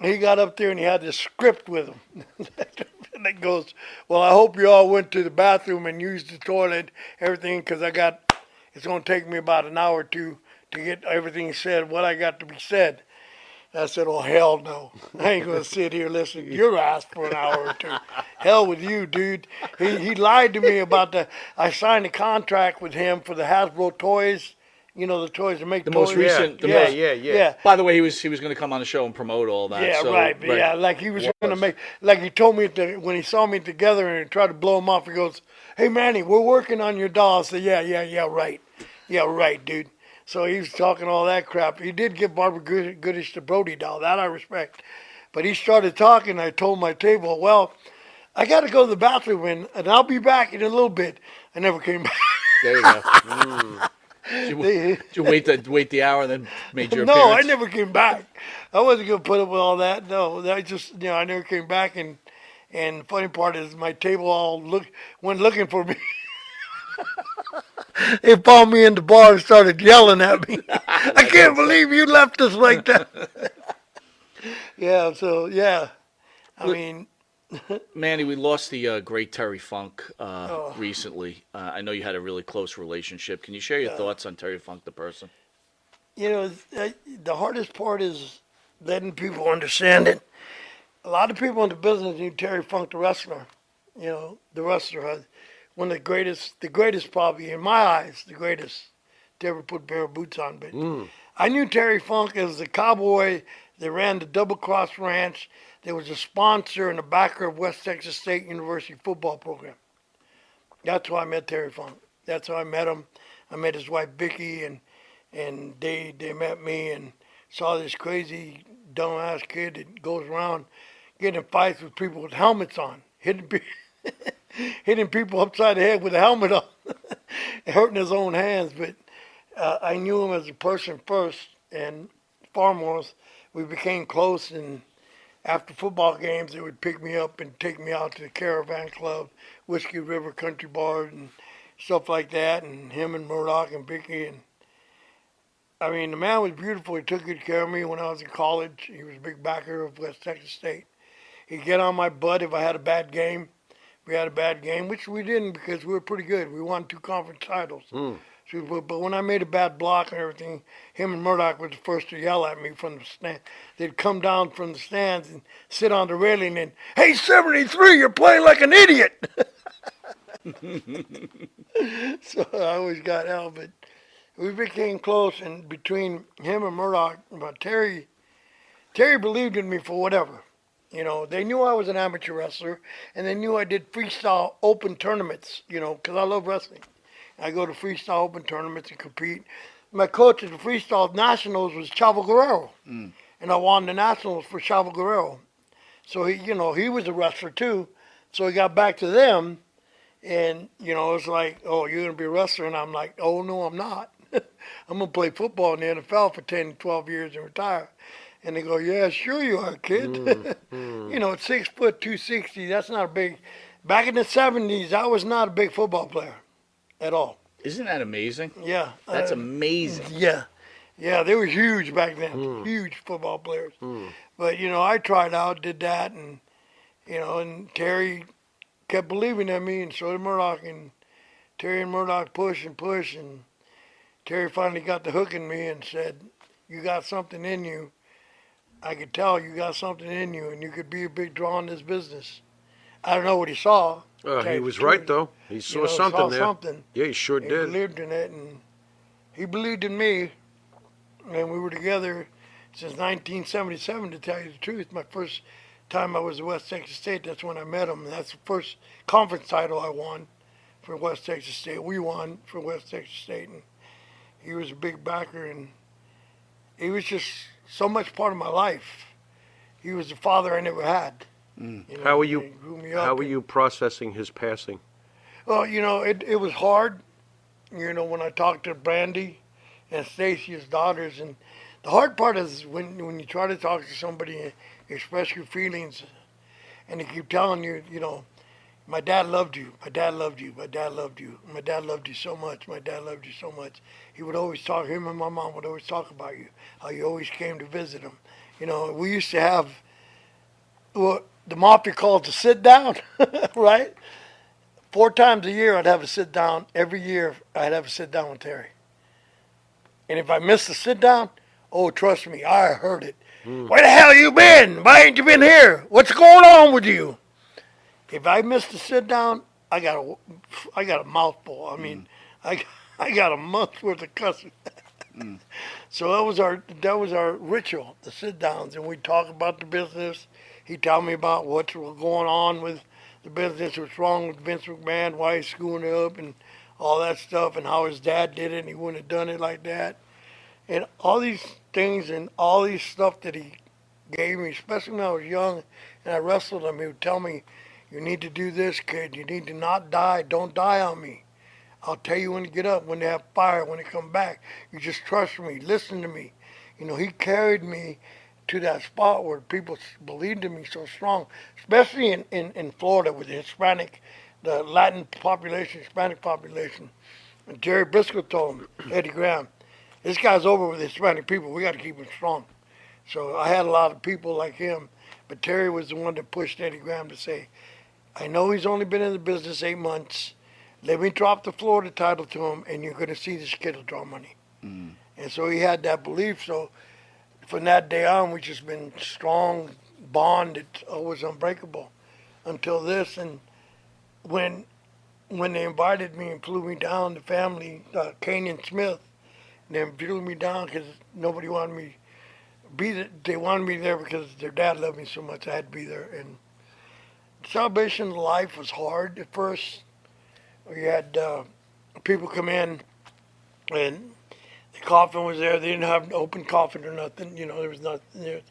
He got up there and he had this script with him. And it goes, well, I hope you all went to the bathroom and used the toilet, everything, because it's going to take me about an hour or two to get everything said, what I got to be said. And I said, oh, hell no. I ain't going to sit here listening to your ass for an hour or two. Hell with you, dude. He lied to me about I signed a contract with him for the Hasbro toys. You know, the toys that make The toys. most recent. the Yeah, most- yeah. By the way, he was going to come on the show and promote all that. Yeah, so, right. But yeah, like he was going to make, like he told me when he saw me together and tried to blow him off, he goes, hey, Manny, we're working on your doll. I said, yeah, right. Yeah, right, dude. So he was talking all that crap. He did give Barbara Goodish the Brody doll. That I respect. But he started talking. I told my table, well, I got to go to the bathroom and I'll be back in a little bit. I never came back. There you go. Did you wait the hour and then made your No, I appearance? never came back. I wasn't gonna put up with all that. No, I just I never came back. And the funny part is my table all went looking for me. They found me in the bar and started yelling at me. I can't believe you left us like that. Yeah. So yeah, I mean, Manny, we lost the great Terry Funk Oh. recently. I know you had a really close relationship. Can you share your thoughts on Terry Funk, the person? the hardest part is letting people understand it. A lot of people in the business knew Terry Funk, the wrestler. The wrestler, one of the greatest probably in my eyes, the greatest to ever put bare boots on. But I knew Terry Funk as the cowboy that ran the Double Cross Ranch. That was a sponsor and a backer of West Texas State University football program. That's how I met Terry Funk. That's how I met him. I met his wife Vicky, and they met me and saw this crazy dumbass kid that goes around getting in fights with people with helmets on, hitting people upside the head with a helmet on, hurting his own hands. But I knew him as a person first, and foremost, we became close. And after football games, they would pick me up and take me out to the Caravan Club, Whiskey River Country Bar, and stuff like that. And him and Murdoch and Vicky, and I mean, the man was beautiful. He took good care of me when I was in college. He was a big backer of West Texas State. He'd get on my butt if I had a bad game. We had a bad game, which we didn't because we were pretty good. We won 2 conference titles. So, but when I made a bad block and everything, him and Murdoch was the first to yell at me from the stand. They'd come down from the stands and sit on the railing and, "Hey, 73, you're playing like an idiot." So I always got hell, but we became close. And between him and Murdoch, but Terry believed in me for whatever. They knew I was an amateur wrestler, and they knew I did freestyle open tournaments, because I love wrestling. I go to freestyle open tournaments and compete. My coach at the freestyle nationals was Chavo Guerrero, and I won the nationals for Chavo Guerrero. So he was a wrestler too. So he got back to them, and it's like, "Oh, you're gonna be a wrestler," and I'm like, "Oh no, I'm not. I'm gonna play football in the NFL for 10, 12 years and retire." And they go, "Yeah, sure you are, kid." At 6', 260, that's not a big. Back in the 70s, I was not a big football player at all. Isn't that amazing? Yeah. That's amazing. Yeah. Yeah, they were huge back then. Huge football players. But, I tried out, did that, and, and Terry kept believing in me, and so did Murdoch. And Terry and Murdoch push, and Terry finally got the hook in me and said, "You got something in you. I could tell you got something in you, and you could be a big draw in this business." I don't know what he saw. He was right, though. He saw something there. Something. Yeah, he sure He did. believed in it, and he believed in me. And we were together since 1977, to tell you the truth. My first time I was at West Texas State, that's when I met him. And that's the first conference title I won for West Texas State. We won for West Texas State, and he was a big backer, and he was just so much part of my life. He was the father I never had. How are He you? grew me up, How are and- you processing his passing? Well, it was hard. When I talked to Brandy and Stacy, his daughters, and the hard part is when you try to talk to somebody and express your feelings, and they keep telling you, "My dad loved you. My dad loved you. My dad loved you. My dad loved you so much. My dad loved you so much." He would always talk. Him and my mom would always talk about you. How you always came to visit him. We used to have what the mafia calls a sit down, right? 4 times a year, I'd have a sit down. Every year, I'd have a sit down with Terry. And if I missed the sit down, oh, trust me, I heard it. "Where the hell you been? Why ain't you been here? What's going on with you?" If I missed the sit down, I got a mouthful. I mean, I got a month's worth of cussing. So that was our ritual, the sit downs, and we'd talk about the business. He'd tell me about what's going on with the business, what's wrong with Vince McMahon, why he's screwing it up, and all that stuff, and how his dad did it, and he wouldn't have done it like that, and all these things, and all these stuff that he gave me, especially when I was young and I wrestled him. He would tell me, "You need to do this, kid. You need to not die. Don't die on me. I'll tell you when to get up, when to have fire, when to come back. You just trust me. Listen to me." He carried me to that spot where people believed in me so strong, especially in Florida with the Latin population, Hispanic population. And Jerry Briscoe told him, Eddie Graham, this guy's over with the Hispanic people. We got to keep him strong. So I had a lot of people like him, but Terry was the one that pushed Eddie Graham to say, I know he's only been in the business 8 months. Let me drop the Florida title to him, and you're going to see this kid will draw money. And so he had that belief. So from that day on, we just been strong bond. It's always unbreakable until this. And when they invited me and flew me down, the family, Kane and Smith, they flew me down because nobody wanted me to be there. They wanted me there because their dad loved me so much. I had to be there. And Celebration of Life was hard at first. We had people come in, and the coffin was there. They didn't have an open coffin or nothing. There was nothing there.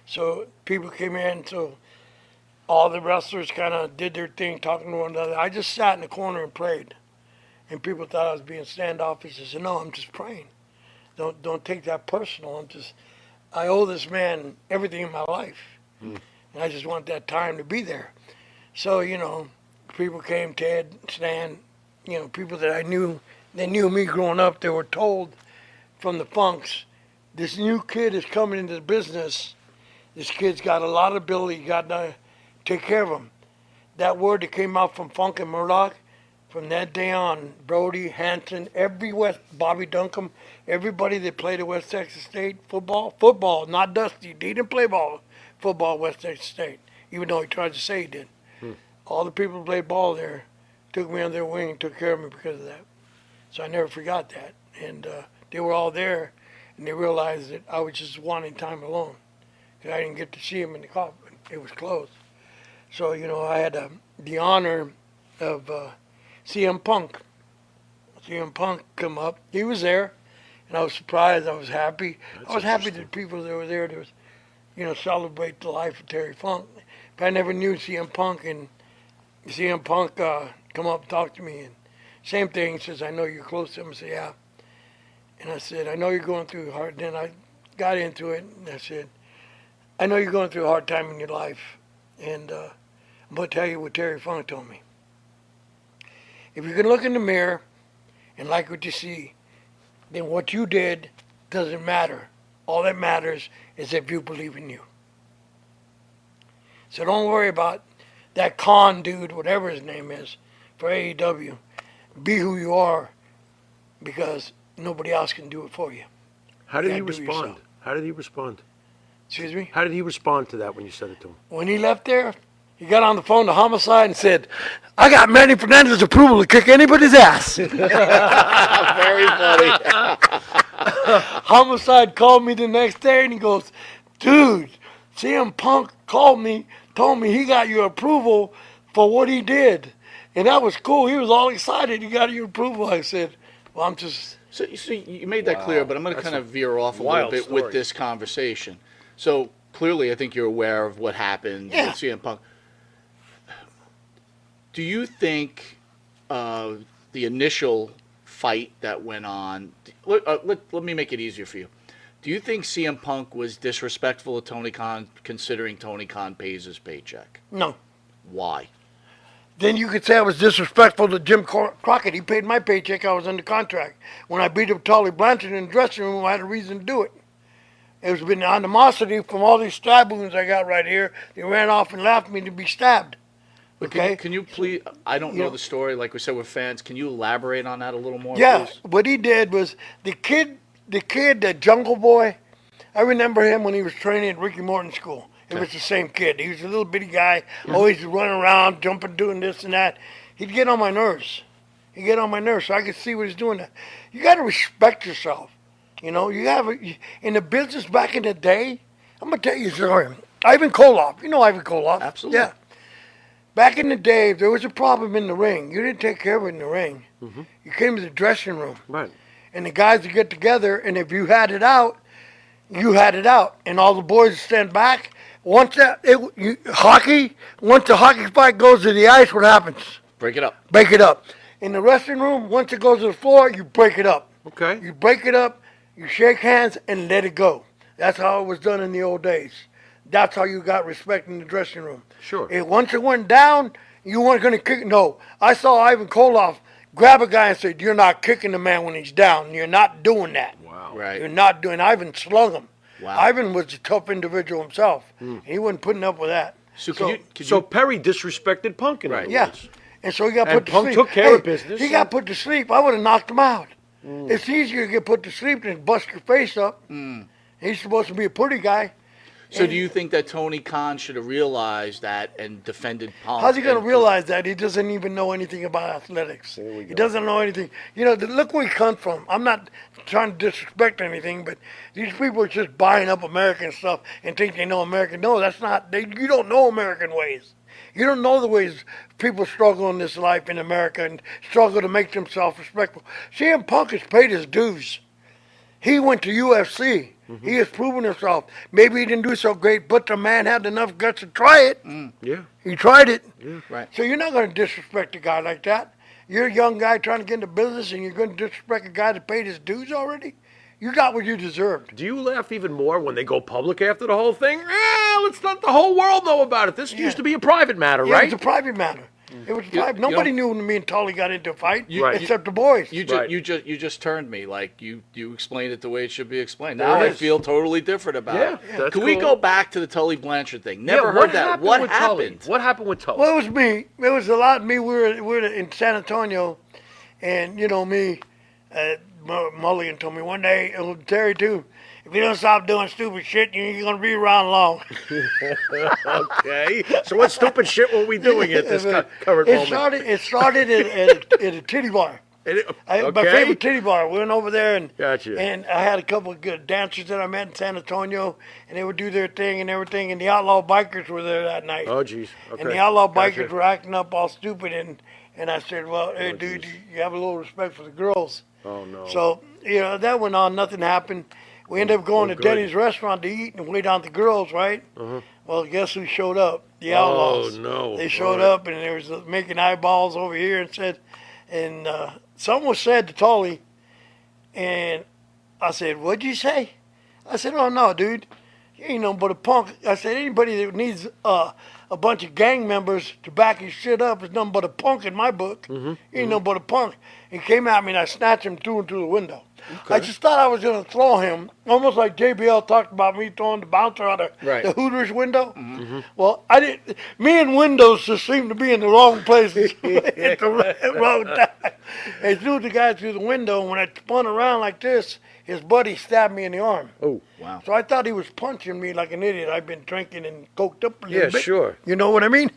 So people came in. So all the wrestlers kind of did their thing, talking to one another. I just sat in the corner and prayed. And people thought I was being standoffish. I said, no, I'm just praying. Don't take that personal. I owe this man everything in my life. And I just want that time to be there. So, people came, Ted, Stan, people that I knew, they knew me growing up. They were told from the Funks, this new kid is coming into the business. This kid's got a lot of ability. You got to take care of him. That word that came out from Funk and Murdoch, from that day on, Brody, Hanson, Bobby Duncombe, everybody that played at West Texas State football, not Dusty. He didn't play football at West Texas State, even though he tried to say he did. All the people who played ball there took me under their wing and took care of me because of that. So I never forgot that. And they were all there, and they realized that I was just wanting time alone because I didn't get to see him in the coffin. It was closed. So, I had the honor of CM Punk. CM Punk come up. He was there, and I was surprised. I was happy. I was happy that the people that were there to, celebrate the life of Terry Funk. But I never knew CM Punk, and CM Punk come up and talk to me, and same thing. He says, I know you're close to him. I said, yeah. And I said, I know you're going through hard. Then I got into it, and I said, I know you're going through a hard time in your life, and I'm going to tell you what Terry Funk told me. If you can look in the mirror and like what you see, then what you did doesn't matter. All that matters is if you believe in you. So don't worry about that Khan dude, whatever his name is, for AEW. Be who you are, because nobody else can do it for you. How did he respond? How did he respond? Excuse me? How did he respond to that when you said it to him? When he left there, he got on the phone to Homicide and said, I got Manny Fernandez's approval to kick anybody's ass. Very funny. Homicide called me the next day and he goes, dude, CM Punk called me, told me he got your approval for what he did. And that was cool. He was all excited. He got your approval. I said, well, I'm just... So you made that clear, but I'm going to kind of veer off a little bit with this conversation. So clearly I think you're aware of what happened with CM Punk. Do you think the initial fight that went on, let me make it easier for you. Do you think CM Punk was disrespectful to Tony Khan, considering Tony Khan pays his paycheck? No. Why? Then you could say I was disrespectful to Jim Crockett. He paid my paycheck. I was under contract. When I beat up Tully Blanchard in the dressing room, I had a reason to do it. It was been animosity from all these stab wounds I got right here. They ran off and left me to be stabbed. Okay? Can you please, I don't know the story. Like we said, we're fans. Can you elaborate on that a little more, Yeah. please? What he did was, the kid, the Jungle Boy, I remember him when he was training at Ricky Morton School. It was the same kid. He was a little bitty guy, always running around, jumping, doing this and that. He'd get on my nerves. So I could see what he's doing. You got to respect yourself. You have in the business back in the day. I'm gonna tell you a story. Ivan Koloff. You know Ivan Koloff? Absolutely. Yeah. Back in the day, if there was a problem in the ring, you didn't take care of it in the ring. Mm-hmm. You came to the dressing room. Right. And the guys would get together, and if you had it out, you had it out, and all the boys stand back. Once hockey, once the hockey fight goes to the ice, what happens? Break it up. Break it up. In the wrestling room, once it goes to the floor, you break it up. Okay. You break it up, you shake hands, and let it go. That's how it was done in the old days. That's how you got respect in the dressing room. Sure. Once it went down, you weren't going to kick. No, I saw Ivan Koloff grab a guy and said, "You're not kicking the man when he's down. You're not doing that. Wow. Right. You're not doing." Ivan slung him. Wow. Ivan was a tough individual himself. He wasn't putting up with that. So, So Perry disrespected Punk in Right. other Yeah. words. And so he got And put to Punk sleep. took care of business. He got put to sleep. I would have knocked him out. It's easier to get put to sleep than bust your face up. He's supposed to be a pretty guy. So do you think that Tony Khan should have realized that and defended Punk? How's he going to and- realize that? He doesn't even know anything about athletics. He doesn't know anything. You know, look where he comes from. I'm not trying to disrespect anything, but these people are just buying up American stuff and think they know American. No, that's not. You don't know American ways. You don't know the ways people struggle in this life in America and struggle to make themselves respectful. CM Punk has paid his dues. He went to UFC. He has proven himself. Maybe he didn't do so great, but the man had enough guts to try it. Yeah. He tried it. Right. So you're not going to disrespect a guy like that. You're a young guy trying to get into business, and you're going to disrespect a guy that paid his dues already? You got what you deserved. Do you laugh even more when they go public after the whole thing? Let's let the whole world know about it. This used to be a private matter, Yeah, right? it was a private matter. It was private. Nobody knew when me and Tully got into a fight Right. except the boys. You Right. just turned me like you explained it the way it should be explained. Now I feel totally different about it. that's Can we cool. go back to the Tully Blanchard thing? Never Yeah, heard that. What with Tully? happened? What happened with Tully? Well, it was me. It was a lot of me. We were in San Antonio, and you know me, Mulligan told me one day, and Terry too, if you don't stop doing stupid shit, you ain't gonna be around long. Okay. So what stupid shit were we doing at this current moment? It started at a titty bar. My Okay. favorite titty bar. We went over there and Gotcha. and I had a couple of good dancers that I met in San Antonio, and they would do their thing and everything. And the outlaw bikers were there that night. Oh, jeez. Okay. And the outlaw Gotcha. bikers were acting up all stupid, and I said, "Well, hey, dude, you have a little respect for the girls." Oh, no. So that went on. Nothing happened. We ended up going to good. Denny's restaurant to eat and wait on the girls, right? Well, guess who showed up? The outlaws. Oh, no. They showed Right. up, and they was making eyeballs over here and said, and something was said to Tully, and I said, "What'd you say?" I said, "Oh no, dude, you ain't nothing but a punk." I said, "Anybody that needs a bunch of gang members to back his shit up is nothing but a punk in my book. You ain't nothing but a punk." He came at me and I snatched him, threw him through the window. I just thought I was going to throw him, almost like JBL talked about me throwing the bouncer out of the Hooters window. Well, I didn't. Me and windows just seemed to be in the wrong places at the wrong time. I threw the guy through the window, and when I spun around like this, his buddy stabbed me in the arm. Oh, wow. So I thought he was punching me like an idiot. I've been drinking and coked up a little Yeah, bit. sure. You know what I mean?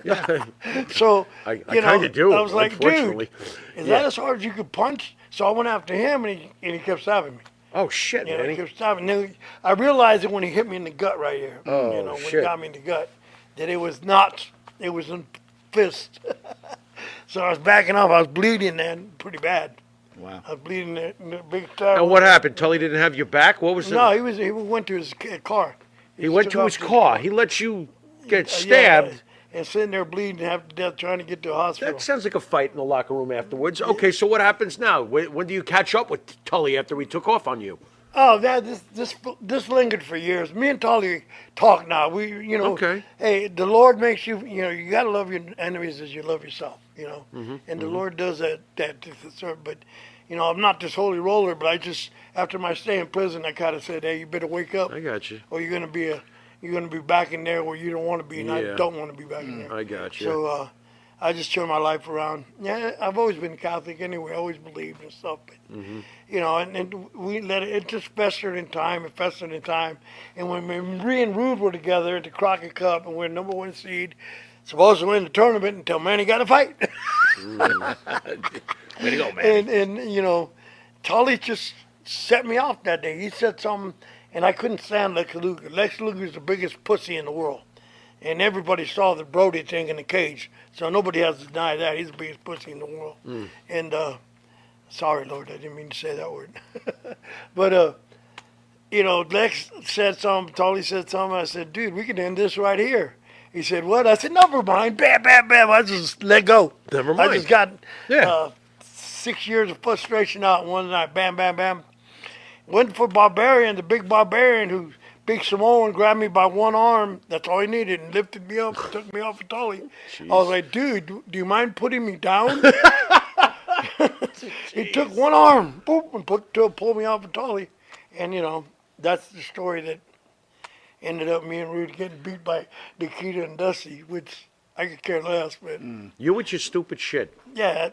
So, I you know, kind of do. I was like, unfortunately. dude, is that as hard as you could punch? So I went after him, and he kept stabbing me. Oh, shit, You know, he Manny. kept stabbing. Then I realized it when he hit me in the gut right here. Oh, you know, when he shit. got me in the gut, that it was not, it was a fist. So I was backing off. I was bleeding then pretty bad. Wow. I was bleeding in a big stab. And what happened? Tully didn't have your back? What was No, it? he went to his car. He went took to his off car. He let you get Yeah, stabbed. and sitting there bleeding half to death trying to get to a hospital. That sounds like a fight in the locker room afterwards. Okay, so what happens now? When do you catch up with Tully after he took off on you? Oh, this lingered for years. Me and Tully talk now. We, you know, Okay. hey, the Lord makes you, you know, you got to love your enemies as you love yourself, you know. Mm-hmm, And the Lord does that to serve. But, you know, I'm not this holy roller, but I just, after my stay in prison, I kind of said, hey, you better wake up, I got you. or you're gonna be back in there where you don't want to be, and Yeah. I don't want to be back in there. I got you. So I just turned my life around. Yeah, I've always been Catholic anyway. I always believed and stuff. But, you know, and we let it just festered in time. It festered in time. And when Marie and Rude were together at the Crockett Cup and we're number one seed, supposed to win the tournament until Manny got a fight. Way to go, man. and you know, Tully just set me off that day. He said something, and I couldn't stand Lex Luger. Lex Luger's the biggest pussy in the world. And everybody saw the Brody thing in the cage, so nobody has to deny that. He's the biggest pussy in the world. And sorry, Lord, I didn't mean to say that word. But Lex said something, Tully said something. I said, dude, we can end this right here. He said, what? I said, never mind. Bam, bam, bam. I just let go. Never mind. I just got Yeah. 6 years of frustration out one night. Bam, bam, bam. Went for Barbarian, the big Barbarian, who big Samoan grabbed me by one arm. That's all he needed, and lifted me up and took me off of Tully. I was like, dude, do you mind putting me down? He took one arm, boop, and pulled me off of Tully. And, that's the story that ended up me and Rudy getting beat by Nikita and Dusty, which I could care less. But You with your stupid shit. yeah,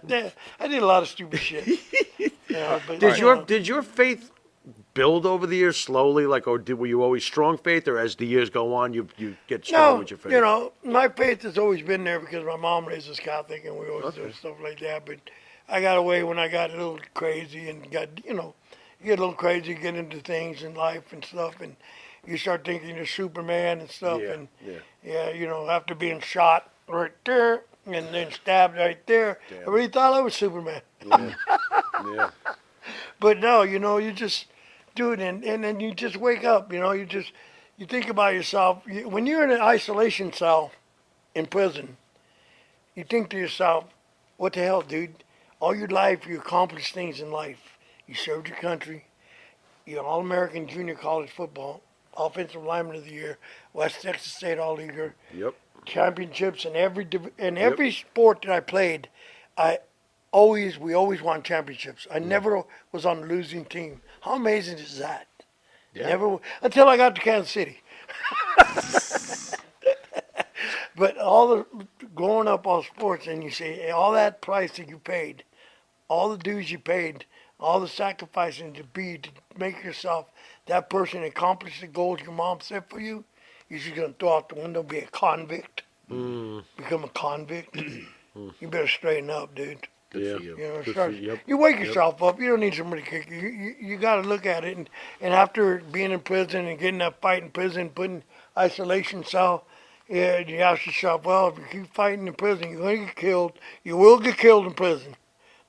I did a lot of stupid shit. But, Did your faith build over the years slowly? Like, or were you always strong faith, or as the years go on, you get stronger with your faith? my faith has always been there because my mom raised us Catholic and we always do stuff like that. But I got away when I got a little crazy and you get a little crazy, get into things in life and stuff, and you start thinking you're Superman and stuff. After being shot right there and then stabbed right there, I really thought I was Superman. Yeah. But no, you just do it, and then you just wake up. You think about yourself. When you're in an isolation cell in prison, you think to yourself, what the hell, dude? All your life, you accomplished things in life. You served your country. You're All-American Junior College Football, Offensive Lineman of the Year, West Texas State All-Leaguer, Yep. championships in every sport that I played. We always won championships. I never was on a losing team. How amazing is that? Yeah. Never, until I got to Kansas City. But all the growing up on sports, and you see all that price that you paid, all the dues you paid, all the sacrificing to make yourself that person, accomplish the goals your mom set for you, you're just going to throw out the window, be a convict, become a convict. You better straighten up, dude. Good for you. Good for you. Yep. You wake yourself up. You don't need somebody to kick you. You got to look at it. And after being in prison and getting that fight in prison, putting isolation cell, you ask yourself, well, if you keep fighting in prison, you're going to get killed. You will get killed in prison.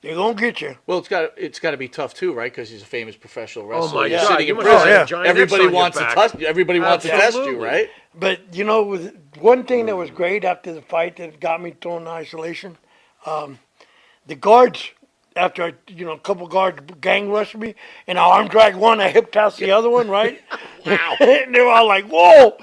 They're going to get you. Well, it's got to be tough too, right? Because he's a famous professional wrestler. my You're God, sitting you in must have prison. a giant Everybody X on your wants to back. touch. Everybody wants to test you, Absolutely. right? But, with one thing that was great after the fight that got me thrown in isolation, the guards, after a couple guards gang rushed me, and I arm dragged one, I hip tossed the other one, right? Wow. And they were all like, whoa!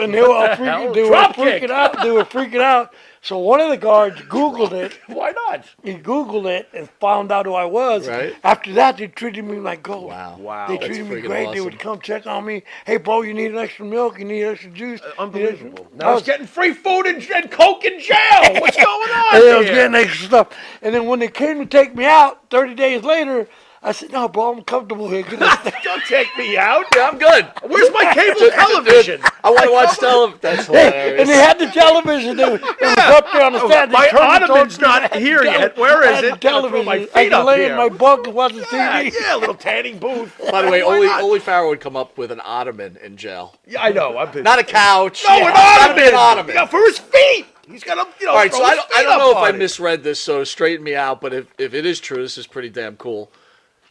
And they were all freaking out. They were freaking out. So one of the guards Googled it. Why not? He Googled it and found out who I was. Right. After that, they treated me like gold. Wow. They That's treated me freaking great. They awesome. would come check on me. Hey, bro, you need an extra milk? You need extra juice? Unbelievable. I Now was he's getting free food and Coke in jail. What's going on I was here? getting extra stuff. And then when they came to take me out 30 days later, I said, no, bro, I'm comfortable here. Don't take me out. Yeah, I'm good. Where's my cable television? I want to watch television. That's hilarious. And they had the television. It was up there on the stand. They My turned it ottoman's on. not here yet. Where I is had it? the I'll throw television. my I feet could up lay here. in my bunk and watch the Yeah, TV. yeah, a little tanning booth. By the way, Why not? only Pharaoh would come up with an ottoman in jail. Yeah, I know. I've been. Not a couch. No, an ottoman. An ottoman. Yeah, for his feet. He's got to, All right, so throw I his don't feet know up if I on it. misread this, so straighten me out. But if it is true, this is pretty damn cool.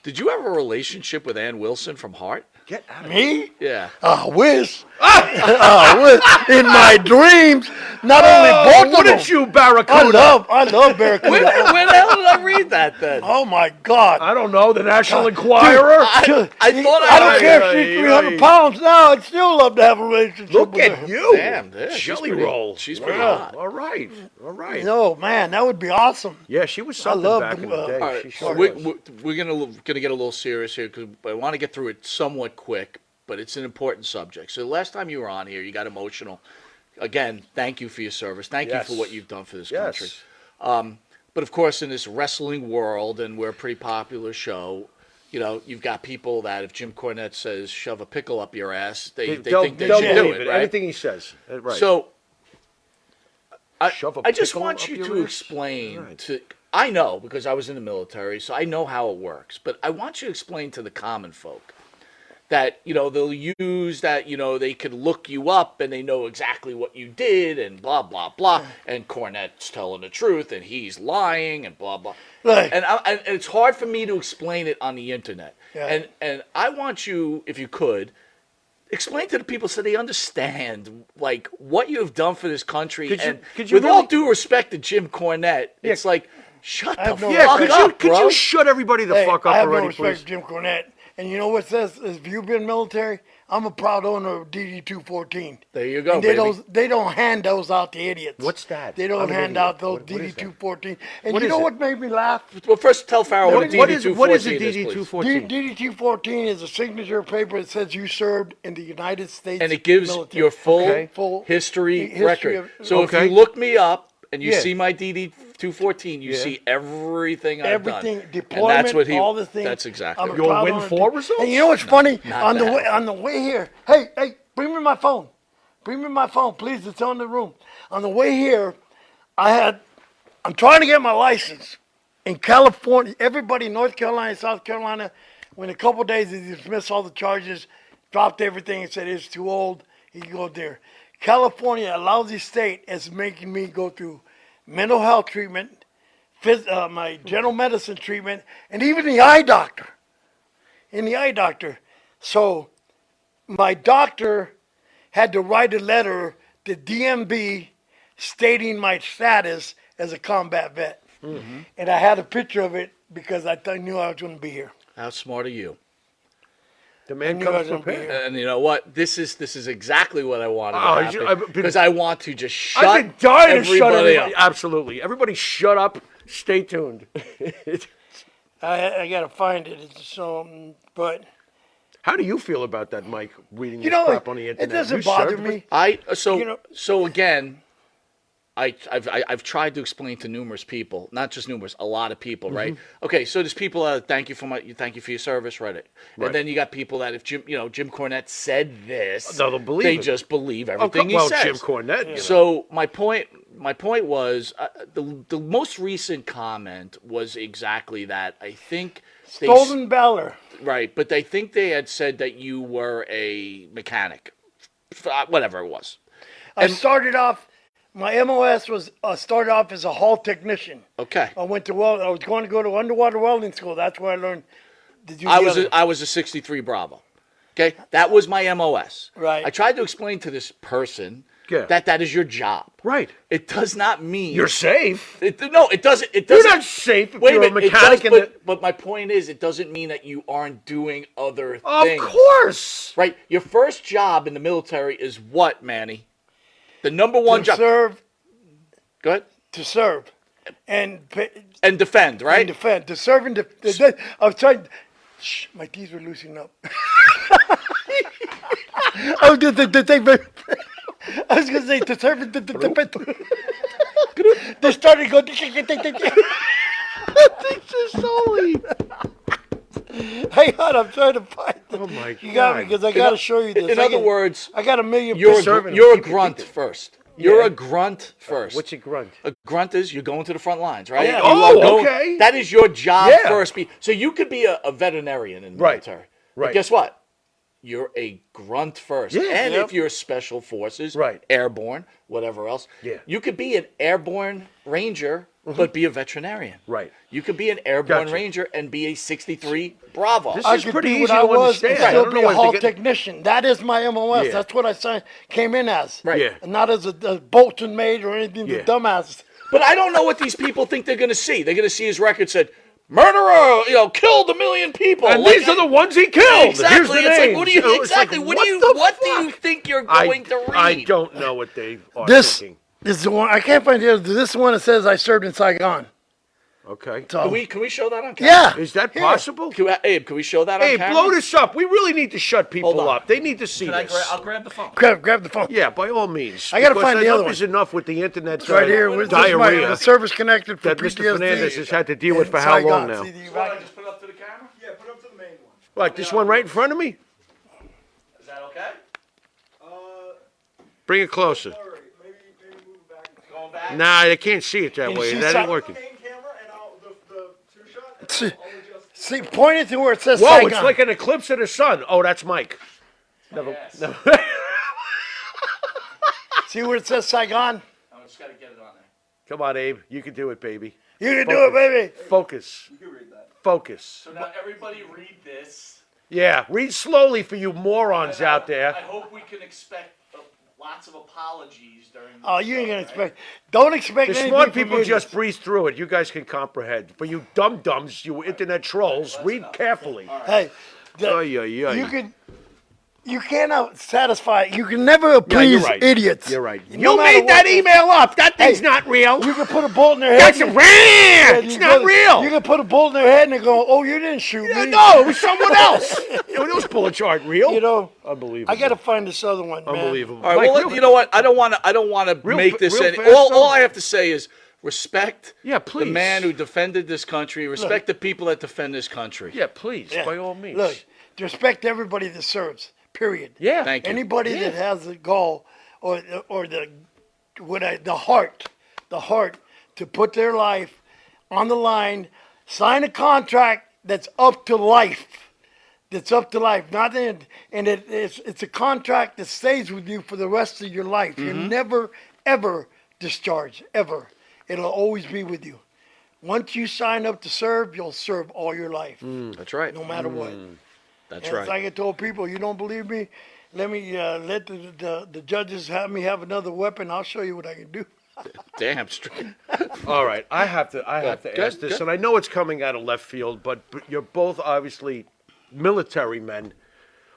Did you have a relationship with Ann Wilson from Heart? Get out of Me? Yeah. I wish. In my dreams. Not only both of them. Wouldn't you, Barracuda? I love Barracuda. Where the hell did I read that then? Oh my God. I don't know. The National Enquirer. I thought I don't care if she's Ay, 300 ay. pounds now. I'd still love to have a relationship Look with at her. you. Damn, yeah, she's Jelly pretty- roll. she's pretty Wow. hot. All right. All right. No, man, that would be awesome. Yeah, she was I something love back the- in the day. All right, She so sure we're, was. we're gonna get a little serious here because I want to get through it somewhat quick, but it's an important subject. So the last time you were on here, you got emotional. Again, thank you for your service. Thank Yes. you for what you've done for this Yes. country. But of course, in this wrestling world, and we're a pretty popular show, you've got people that if Jim Cornette says shove a pickle up your ass, they think they they'll should do believe it, right? Anything he says. Right. So Shove a I just pickle want up you your to ass? explain Right. to. I know because I was in the military, so I know how it works. But I want you to explain to the common folk that, they'll use that, they could look you up and they know exactly what you did and blah, blah, blah. And Cornette's telling the truth and he's lying and blah, blah. Right. And it's hard for me to explain it on the internet. Yeah. And I want you, if you could, explain to the people so they understand, like, what you have done for this country. Could you with really- all due respect to Jim Cornette, it's like, shut the have no fuck respect. up, Could bro. you shut everybody the fuck up I have already, no respect please? for Jim Cornette. And you know what says, if you've been military, I'm a proud owner of DD-214. There you go, And baby. they don't hand those out to idiots. What's that? They don't I'm an hand idiot. out those What is that? DD-214. And What you is know it? what made me laugh? Well, first tell Pharaoh what a What is DD-214 a is, please. DD-214? DD-214 is a signature paper that says you served in the United States And it gives military. your full, Okay. Full history history record. of- So Okay. if you look me up and you Yeah. see my DD-214, you Yeah. see everything I've done. everything, And deployment, that's what all the things. That's exactly I'm a right. Your proud Win owner of 4 DD. results? And you know what's funny? not On that. the way here, hey, bring me my phone. Bring me my phone, please. It's on the room. On the way here, I'm trying to get my license in California. Everybody in North Carolina, South Carolina, when a couple days they dismissed all the charges, dropped everything and said it's too old. You can go there. California, a lousy state, is making me go through mental health treatment, my general medicine treatment, and even the eye doctor. So my doctor had to write a letter to DMV stating my status as a combat vet. Mm-hmm. And I had a picture of it because I knew I was going to be here. How smart are you? The man knew comes I was gonna be prepared. here. And you know what? This is exactly what I wanted Oh, to you- happen. I've been- Because I want to just shut I've been dying to shut everybody everybody. up. Absolutely. Everybody shut up. Stay tuned. I got to find it. But How do you feel about that, Mike, reading you this know, crap on the internet? it doesn't You bother served me. So You know- so again, I've tried to explain to numerous people, not just numerous, a lot of people, right? Okay, so there's people that thank you for your service, right? Right. And then you got people that if Jim Cornette said this, They'll believe they it. just believe Oh, everything he well, says. Jim Cornette. you know. So my point was the most recent comment was exactly that. I think Stolen valor. right, but they think they had said that you were a mechanic, whatever it was. I started off. My MOS was started off as a hull technician. Okay. I was going to go to underwater welding school. That's where I learned to do. I was a 63 Bravo. Okay, that was my MOS. Right. I tried to explain to this person Yeah. that is your job. Right. It does not mean You're safe. No, it doesn't. It You're doesn't. not safe if Wait you're a a minute. mechanic. It does, but my point is, it doesn't mean that you aren't doing other Of things. course. Right. Your first job in the military is what, Manny? The number one to job. serve, Go ahead. to serve, and And defend, right? defend. To serve and defend. I was trying. Shh, my teeth were loosening up. I was going to say to serve and defend. They started going. Hang on, I'm trying to find it. Oh my You got me God. because I got to show you this. In other words, I got a million. you're pictures. a grunt first. You're a grunt first. What's a grunt? A grunt is you're going to the front lines, right? Yeah. You Oh, are going- okay. That is your job Yeah. first. So you could be a veterinarian in the Right. military. Right. But guess what? You're a grunt first. Yeah. And Yep. if you're special forces, Right. airborne, whatever else, Yeah. you could be an airborne ranger, but be a veterinarian. Right. You could be an airborne Gotcha. ranger and be a 63 Bravo. This I is could pretty be easy what to I was understand. and I still don't be know a if hall they get- technician. That is my MOS. Yeah. That's what I came in as. Right. Yeah. And not as a boatswain mate or anything. Yeah. The dumbass. But I don't know what these people think they're going to see. They're going to see his record said, murderer, killed 1 million people. And Like, these are the ones he killed. Exactly. Here's the It's like, names. what do you So it's exactly? like, what do you think you're going to read? I don't know what they are This thinking. is the one. I can't find it. This is the one that says I served in Saigon. Okay. So, Can we show that on camera? yeah. Is that Here. possible? Abe, can we show that on Hey, camera? blow this up. We really need to shut people Hold on. up. They need to see Can I this. I'll grab the phone. Grab the phone. Yeah, by all means. I gotta Because find the enough other one. is enough with the internet It's right here. This is my diarrhea the service connected for that PTSD. Mr. Fernandez has had to deal with in for how Saigon. long now? See the Just put it up to the camera? Yeah, put up to the main one. Like this one right in front of me? Is that okay? Bring it closer. All right, maybe move it back. Going back? Nah, they can't see it that Can way. you see That ain't something? working. Main camera and the two shot. See- See, point it to where it says Whoa, Saigon. it's like an eclipse of the sun. Oh, that's Mike. Never. See where it says Saigon? I just got to get it on there. Come on, Abe. You can do it, baby. You can do it, baby. Focus. You can read that. Focus. So now everybody read this. Yeah, read slowly for you morons out I there. hope we can expect lots of apologies during. Oh, you ain't gonna expect. Don't expect The anything smart from people idiots. just breeze through it. You guys can comprehend. For you dum-dums, you internet trolls, read carefully. Hey, Ay, ay, ay. you cannot satisfy. You can never please you're right. idiots. You're right. No You matter made that what- email up. That thing's Hey, not real. You can put a bullet in their head. That's and- rant. you It's can not put- real. You can put a bullet in their head and they go, "Oh, you didn't shoot me." No, it was someone else. Those bullets aren't real. You know, Unbelievable. I got to find this other one, man. Unbelievable. All right, Mike, well, real- you know what? I don't want to Real make f- this real any. fast, All though. I have to say is respect. Yeah, please. The man who defended this country. Respect the people that defend this country. Yeah, please, Yeah. by all means. Look, respect everybody that serves. Period. Yeah. Thank you. Anybody that has the gall or the heart to put their life on the line, sign a contract that's up to life. That's up to life. Not in, and it's a contract that stays with you for the rest of your life. You're never ever discharged ever. It'll always be with you. Once you sign up to serve, you'll serve all your life, That's right. no matter what. That's And right. it's like I told people, you don't believe me? Let me let the judges have me have another weapon. I'll show you what I can do. Damn straight. All right, I have to Good, ask this, good. and I know it's coming out of left field, but you're both obviously military men.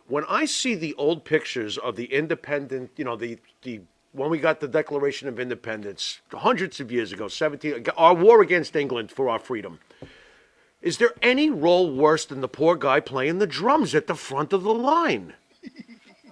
When I see the old pictures of the independent, the when we got the Declaration of Independence hundreds of years ago, our war against England for our freedom. Is there any role worse than the poor guy playing the drums at the front of the line?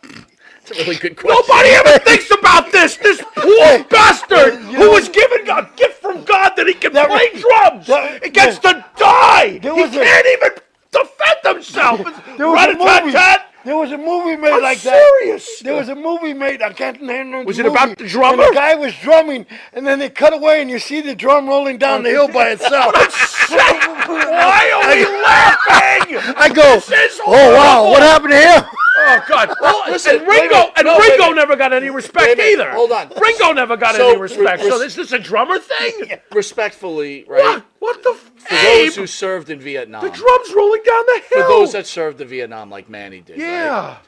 That's a really good question. Nobody ever thinks about this. This poor bastard who was given a gift from God that he can play drums. He gets to die. He can't even defend himself. There was a movie. Rat-a-tat-tat. There was a movie made I'm like serious. that. There was a movie made. I can't name Was the it about movie, the drummer? And the guy was drumming, and then they cut away, and you see the drum rolling down the hill by itself. Why are we laughing? I go, This is oh wow, what happened to him? Oh God! Well, listen, and Ringo wait a minute. No, wait a Ringo minute. never got any respect Wait a minute. either. Hold on. Ringo never got So, any respect. res- So is this a drummer thing? Respectfully, right? What the? For those Abe, who served in Vietnam. the drums rolling down the For hill. those that served in Vietnam, like Manny did. yeah. Right?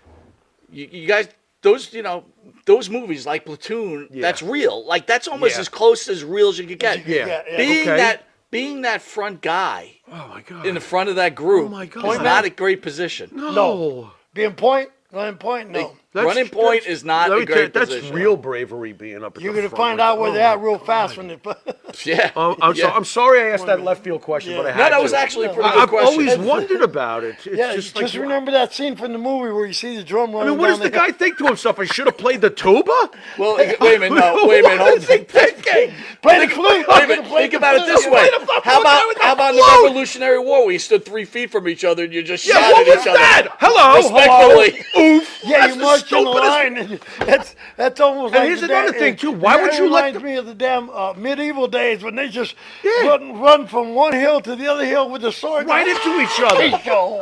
You guys, those movies like Platoon, that's real. Like that's almost Yeah. as close as real as you could get. Yeah. Being that front guy Oh my God. in the front of that group Oh, my God. is not a great position. no. Being point, running point, no. Running point is not let a me tell you, great that's position. real bravery being up at You're the gonna front. find out where Oh, they're at my real fast God. when they. Yeah. I'm sorry I asked that left field question, but I had No, that to. was actually a pretty good I've question. always wondered about it. It's Yeah, just just like, remember that scene from the movie where you see the drum I rolling mean, what down does the guy think to himself? I should have played the tuba? Well, wait a minute. No, wait a minute. What is he thinking? Play the flute. Wait a minute. Think about it this way. How about the Revolutionary War where you stood 3 feet from each other and you just Yeah, shot what at was each other? that? Hello, Respectfully. Oof. Yeah, That's you the march in the stupidest- line. And that's almost And like here's the another thing, too. Why that would you let reminds me of the damn medieval days when they just run from one hill to the other hill with the sword right into each other.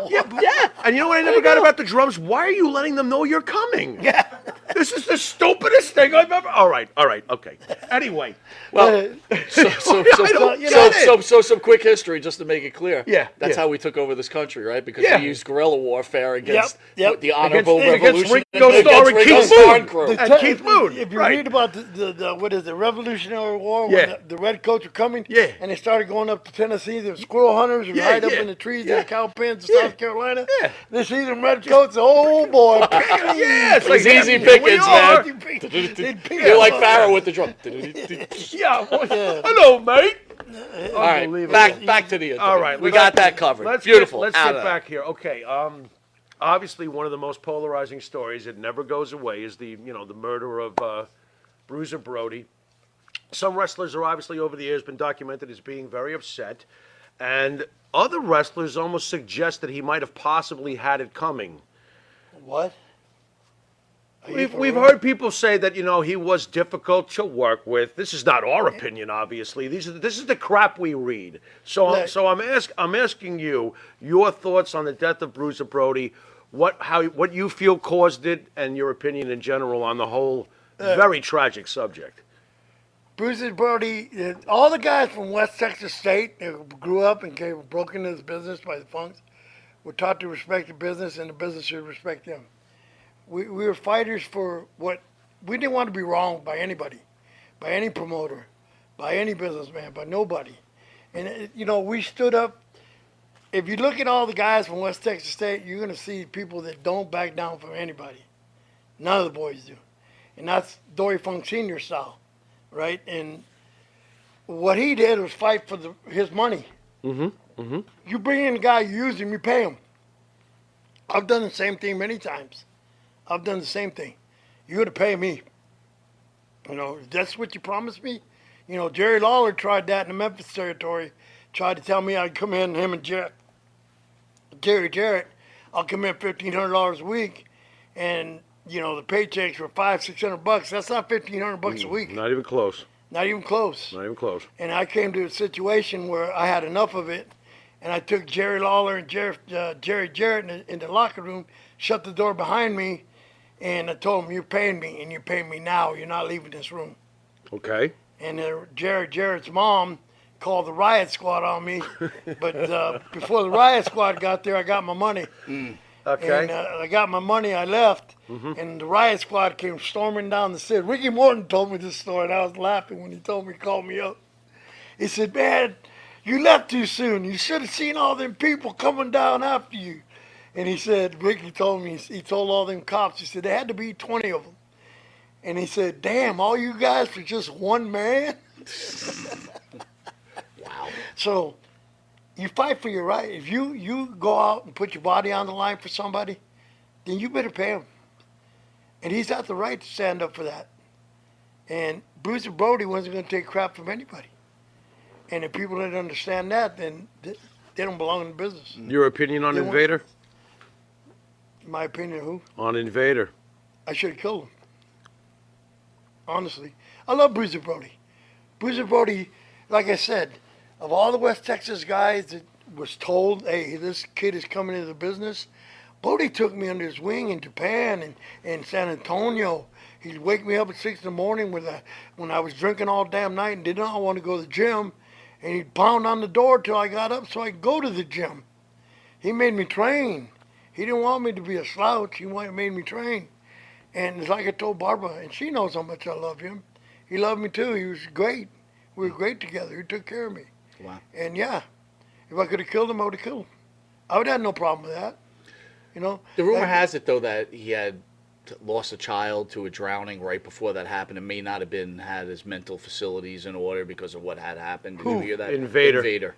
Yeah, Yeah. And you know what I never got about the drums? Why are you letting them know you're coming? yeah. This is the stupidest thing I've ever. All right, okay. Anyway, Well, so I don't get it. some quick history just to make it clear. Yeah, That's yeah. how we took over this country, right? Because Yeah. we used guerrilla warfare against Yep. the honorable Against revolution Ringo Starr and Ringo Keith Starr Moon. and crew. And Keith Moon, If you right. read about the what is it, Revolutionary War, when Yeah. the redcoats were coming, Yeah. and they started going up to Tennessee, the squirrel hunters would Yeah, hide up yeah. in the trees Yeah. in the cow pens in Yeah. South Carolina. Yeah. They see them redcoats, oh boy, Yeah, it's like easy here we pickings, are. man. They'd pick You're up like on Pharaoh that. with the drum. Yeah. Hello, mate. All right, back to the interview. All right, we got that covered. Let's Beautiful. Let's Out get of back here. Okay. Obviously, one of the most polarizing stories that never goes away is the murder of Bruiser Brody. Some wrestlers are obviously over the years been documented as being very upset, and other wrestlers almost suggest that he might have possibly had it coming. What? We've heard people say that he was difficult to work with. This is not our opinion, obviously. This is the crap we read. So I'm asking you your thoughts on the death of Bruiser Brody, what you feel caused it, and your opinion in general on the whole very tragic subject. Bruiser Brody, all the guys from West Texas State that grew up and were broken into this business by the Funks were taught to respect the business, and the business should respect them. We were fighters for what we didn't want to be wronged by anybody, by any promoter, by any businessman, by nobody. And we stood up. If you look at all the guys from West Texas State, you're going to see people that don't back down from anybody. None of the boys do, and that's Dory Funk Senior style, right? And what he did was fight for his money. You bring in a guy, you use him, you pay him. I've done the same thing many times. I've done the same thing. You got to pay me. That's what you promised me. Jerry Lawler tried that in the Memphis territory. Tried to tell me I'd come in, him and Jerry Jarrett, I'll come in $1,500 a week, and the paychecks were $500-600. That's not $1,500 a week. Not even close. Not even close. Not even close. And I came to a situation where I had enough of it, and I took Jerry Lawler and Jerry Jarrett in the locker room, shut the door behind me, and I told them, "You're paying me, and you're paying me now. You're not leaving this room." Okay. And Jerry Jarrett's mom called the riot squad on me, but before the riot squad got there, I got my money. Okay. And I got my money, I left, and the riot squad came storming down the stairs. Ricky Morton told me this story, and I was laughing when he called me up. He said, "Man, you left too soon. You should have seen all them people coming down after you." And he said, Ricky told me, he told all them cops, he said, there had to be 20 of them. And he said, "Damn, all you guys for just one man?" Wow. So you fight for your right. If you go out and put your body on the line for somebody, then you better pay him. And he's got the right to stand up for that. And Bruiser Brody wasn't going to take crap from anybody. And if people didn't understand that, then they don't belong in the business. Your opinion on Invader? My opinion, who? On Invader. I should have killed him. Honestly. I love Bruiser Brody. Bruiser Brody, like I said, of all the West Texas guys that was told, "Hey, this kid is coming into the business," Brody took me under his wing in Japan and San Antonio. He'd wake me up at 6 in the morning when I was drinking all damn night and did not want to go to the gym. And he'd pound on the door till I got up so I could go to the gym. He made me train. He didn't want me to be a slouch. He made me train. And it's like I told Barbara, and she knows how much I love him. He loved me too. He was great. We were great together. He took care of me. Wow. And yeah, if I could have killed him, I would have killed him. I would have had no problem with that. The rumor has it, though, that he had lost a child to a drowning right before that happened and may not have had his mental facilities in order because of what had happened. Did you hear that? Invader.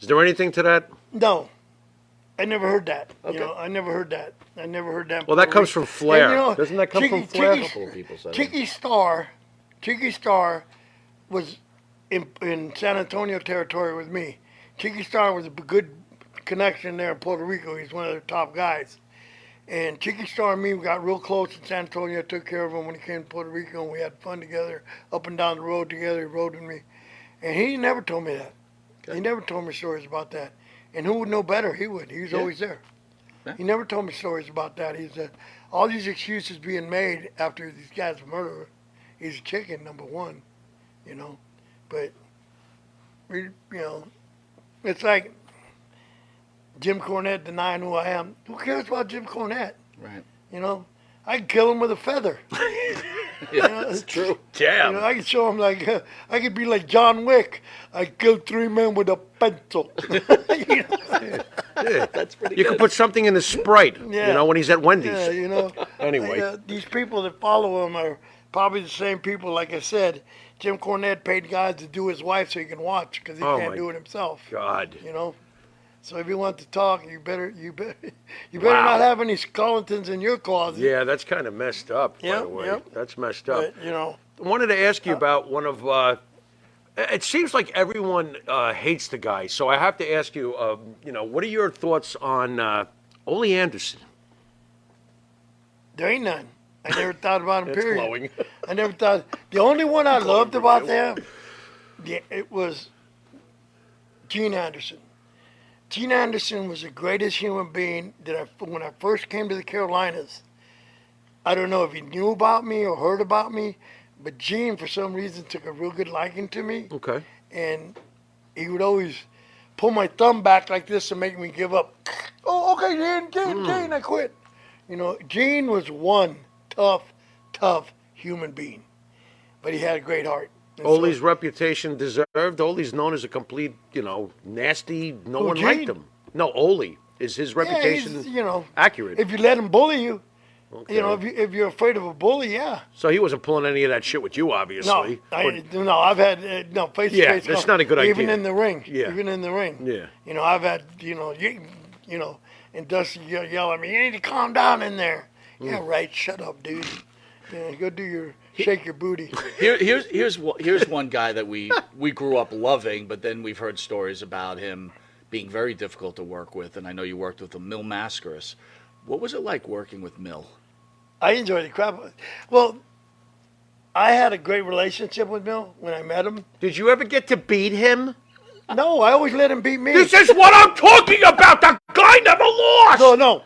Is there anything to that? No. I never heard that. Okay. I never heard that. I never heard that. Well, that comes from Flair. And, Doesn't that come from Flair? A couple of people said Chicky Star was in San Antonio territory with me. Chicky Star was a good connection there in Puerto Rico. He's one of their top guys. And Chicky Star and me got real close in San Antonio. I took care of him when he came to Puerto Rico, and we had fun together, up and down the road together. He rode with me. And he never told me that. Okay. He never told me stories about that. And who would know better? He would. He was always there. Yeah. He never told me stories about that. He's all these excuses being made after these guys murder. He's a chicken, number one, But, it's like Jim Cornette denying who I am. Who cares about Jim Cornette? Right. I could kill him with a feather. Yeah, that's true. Damn. I could show him I could be like John Wick. I killed 3 men with a pencil. Yeah. That's pretty You good. can put something in the Sprite, when he's at Wendy's. Yeah, Anyway. these people that follow him are probably the same people. Like I said, Jim Cornette paid guys to do his wife so he can watch because he can't do it himself. God. So if you want to talk, you better not have any skeletons in your closet. Yeah, that's kind of messed up, by the way. Yep. That's messed up. But, I wanted to ask you about one of, it seems like everyone hates the guy, so I have to ask you, what are your thoughts on Ole Anderson? There ain't none. I never thought about him, That's period. glowing. I never thought. The only one I loved about them, it was Gene Anderson. Gene Anderson was the greatest human being when I first came to the Carolinas. I don't know if he knew about me or heard about me, but Gene, for some reason, took a real good liking to me. Okay. And he would always pull my thumb back like this to make me give up. Oh, okay, Gene, I quit. You know, Gene was one tough human being, but he had a great heart. And Ole's reputation deserved. Ole's known as a complete, nasty. No Who, one Gene? liked him. No, Ole is his reputation he's, you know, accurate. if you let him bully you, Okay. you know, if you're afraid of a bully, yeah. So he wasn't pulling any of that shit with you, obviously. No, I've had face to Yeah, face. that's not a good even idea. in the ring. Yeah. Even in the ring. Yeah. You know, I've had and Dusty yell at me. You need to calm down in there. Yeah, right. Shut up, dude. Yeah, go shake your booty. Here's one guy that we grew up loving, but then we've heard stories about him being very difficult to work with, and I know you worked with him, Mil Mascaras. What was it like working with Mil? I enjoyed the crap. Well, I had a great relationship with Mil when I met him. Did you ever get to beat him? No, I always let him beat me. This is what I'm talking about. The guy never lost. No.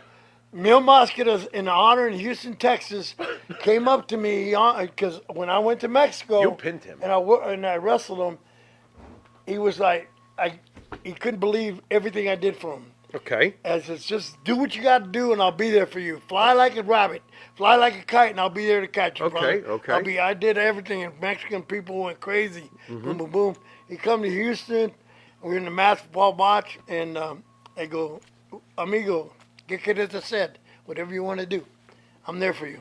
Mil Mascaras, in honor in Houston, Texas, came up to me because when I went to Mexico, You pinned him. and I wrestled him. He was like, he couldn't believe everything I did for him. Okay. As it's just do what you got to do, and I'll be there for you. Fly like a rabbit, fly like a kite, and I'll be there to catch you. Okay, brother. okay. I did everything, and Mexican people went crazy. Boom, boom, boom. He come to Houston. We're in the basketball match, and I go, amigo, ¿qué quieres hacer? Whatever you want to do, I'm there for you.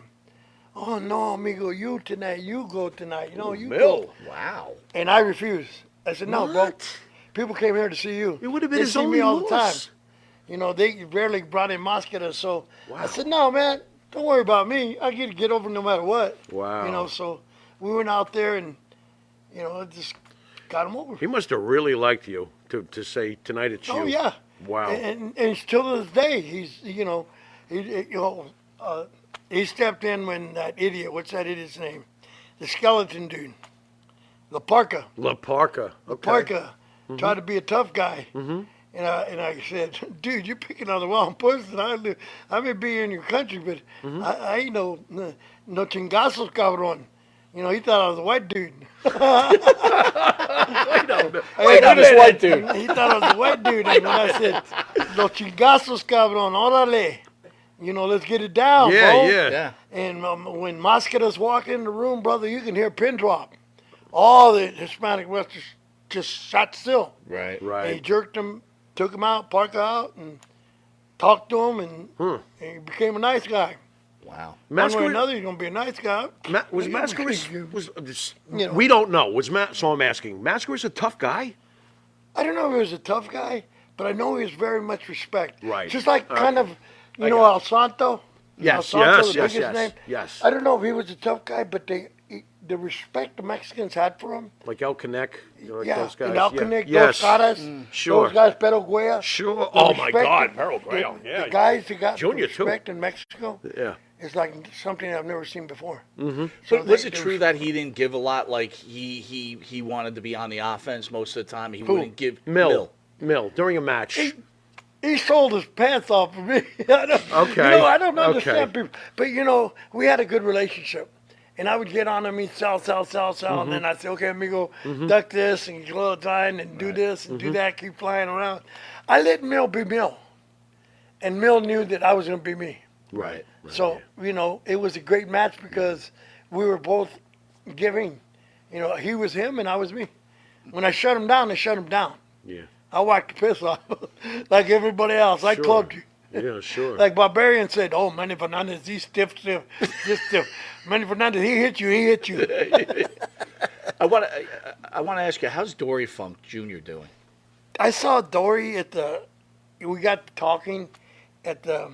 Oh no, amigo, you tonight. You go tonight. You know, you go. Wow. And I refused. I said, no, bro. People came here to see you. It would have been They his see only me all the time. loss. You know, they rarely brought in Mascaras, so I said, no, man, don't worry about me. I get over no matter what. Wow. You know, so we went out there and, it just got him over. He must have really liked you to say tonight it's you. Oh, yeah. Wow. And still to this day, he stepped in when that idiot, what's that idiot's name? The skeleton dude. La Parka. La Parka. Okay. Parka tried to be a tough guy. Mm-hmm. And I said, dude, you're picking on the wrong person. I may be in your country, but I ain't no chingazos, cabrón. You know, he thought I was a white dude. Wait a minute, white dude. He thought I was a white dude. And when I said, los chingazos, cabrón, órale. You know, let's get it down, bro. Yeah. And when Mascaras walk in the room, brother, you can hear a pin drop. All the Hispanic wrestlers just shot still. Right. And he jerked him, took him out, Parker out, and talked to him, and he became a nice guy. Wow. One way or another, he's going to be a nice guy. Was Mascaras, we don't know. So I'm asking, Mascaras a tough guy? I don't know if he was a tough guy, but I know he was very much respect. Right. Just like kind of, El Santo? Yes, El Santo, yes, the yes, biggest name. yes. I don't know if he was a tough guy, but the respect the Mexicans had for him. Like El Canek, like Yeah, those guys. and El Canek, Yes. Dos Caras, Sure. those guys, Pero Guaya. Sure. The Oh my respect God, that- Perro Guayo. the- Yeah. The guys that got Junior, too. respect in Mexico Yeah. is like something I've never seen before. Mm-hmm. So was it true that he didn't give a lot? Like he wanted to be on the offense most of the time. He wouldn't give Mill during a match. He sold his pants off for me. I don't understand people. But, we had a good relationship. And I would get on him, he'd sell. And then I'd say, okay, amigo, duck this and go outside and do this and do that, keep flying around. I let Mill be Mill. And Mill knew that I was going to be me. Right. So, it was a great match because we were both giving. He was him and I was me. When I shut him down, I shut him down. Yeah. I whacked the piss off like everybody else. I clubbed you. Yeah, sure. Like Barbarian said, oh, Manny Fernandez, he's stiff. Manny Fernandez, he hit you. I want to ask you, how's Dory Funk Jr. doing? I saw Dory we got talking at the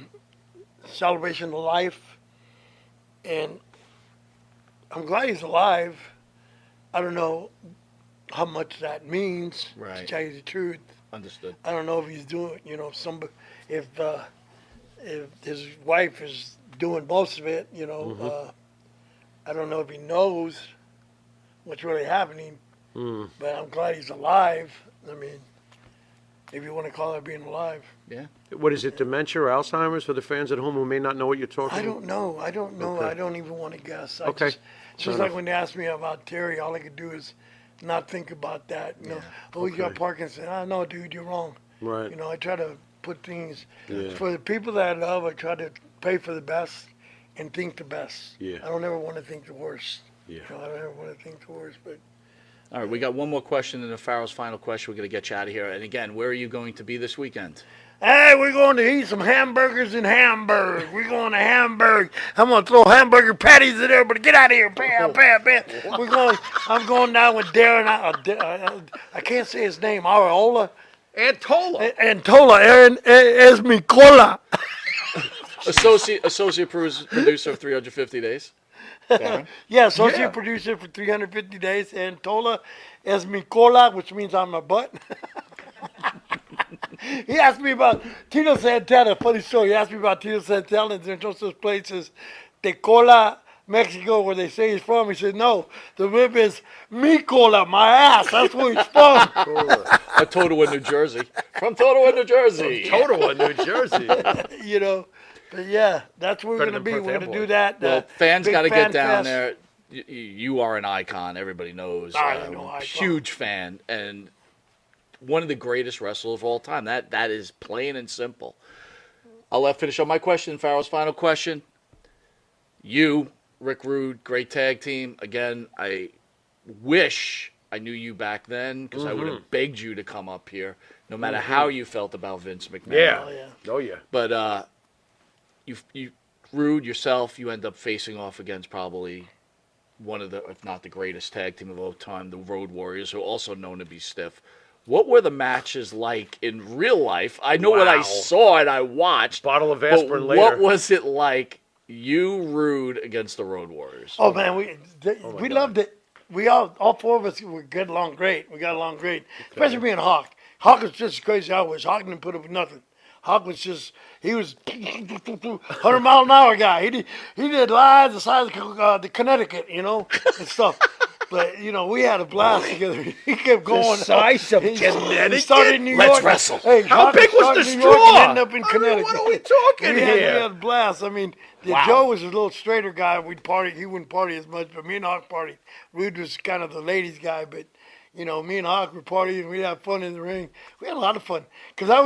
Celebration of Life, and I'm glad he's alive. I don't know how much that means, to tell you the truth. Understood. I don't know if he's doing, if his wife is doing most of it. You know, I don't know if he knows what's really happening, but I'm glad he's alive. I mean, if you want to call it being alive. Yeah. What is it, dementia or Alzheimer's for the fans at home who may not know what you're talking I about? don't know. I don't know. Okay. I don't even want to guess. Okay. It's just like when they asked me about Terry, all I could do is not think about that. You know, oh, you got Okay. Parkinson's. Ah, no, dude, you're wrong. Right. You know, I try to put things Yeah. for the people that I love. I try to pray for the best and think the best. Yeah. I don't ever want to think the worst. Yeah. You know, I don't ever want to think the worst. But All right, we got one more question, and the Pharaoh's final question. We're going to get you out of here. And again, where are you going to be this weekend? hey, we're going to eat some hamburgers in Hamburg. We're going to Hamburg. I'm going to throw hamburger patties at everybody. Get out of here. Bam, bam, bam. I'm going down with Darren. I can't say his name. Areola. Antola. Aaron Esmicola. Associate producer of 350 Days. Darren? Yeah, associate producer for 350 days. Antola Esmicola, which means on my butt. He asked me about Tito Santana. Funny story. He asked me about Tito Santana. And there's those places, Tecola, Mexico, where they say he's from. He said, no, the rib is mi cola, my ass. That's where he's from. Totowa, New Jersey. From Totowa, New Jersey. Totowa, New Jersey. You know, but yeah, that's where we're Better going to than be. We're Perth going to do Amboy. that. Well, fans big got to fan get down fest. there. You are an icon. Everybody knows. I know icon. Huge fan and one of the greatest wrestlers of all time. That is plain and simple. I'll finish up my question. Pharaoh's final question. You, Rick Rude, great tag team. Again, I wish I knew you back then because I would have begged you to come up here, no matter how you felt about Vince McMahon. Yeah. Oh, yeah. Oh, yeah. But you Rude yourself, you end up facing off against probably one of the, if not the greatest tag team of all time, the Road Warriors, who are also known to be stiff. What were the matches like in real life? I know what I Wow. saw and I watched. Bottle of but aspirin later. what was it like, you, Rude, against the Road Warriors? Oh, man, we loved it. We all four of us would get along great. We got along great, especially me and Hawk. Hawk was just as crazy as I was. Hawk didn't put up with nothing. Hawk was just, he was 100-mile-an-hour guy. He did lies the size of the Connecticut, you know, and stuff. But, you know, we had a blast together. He kept going. size of He Connecticut? started in New Let's York. wrestle. Hey, How Hawk big was started the in New York straw? and ended up in Connecticut. What are we talking We here? had a blast. I mean, Wow. Joe was a little straighter guy. We'd party. He wouldn't party as much, but me and Hawk partied. Rude was kind of the ladies' guy, but you know, me and Hawk would party and we'd have fun in the ring. We had a lot of fun because I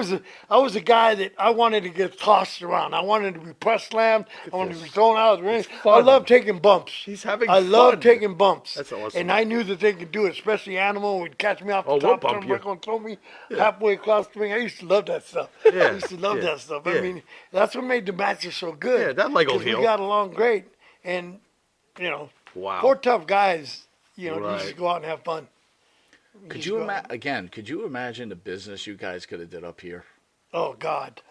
was a guy that I wanted to get tossed around. I wanted to be press slammed. I wanted to be thrown out of the ring. I fun. love taking bumps. He's having I love fun. taking bumps. That's awesome. And I knew that they could do it, especially Animal would catch me off the Oh, we'll top, bump turn you. back and throw me halfway across the ring. I used to love that stuff. Yeah, I used to love yeah, that stuff. yeah. I mean, that's what made the matches so good. Yeah, that leg will 'Cause we heal. got along great. And, you know, Wow. four tough guys, you know, Right. just go out and have fun. Could you imagine the business you guys could have did up here? Oh, God.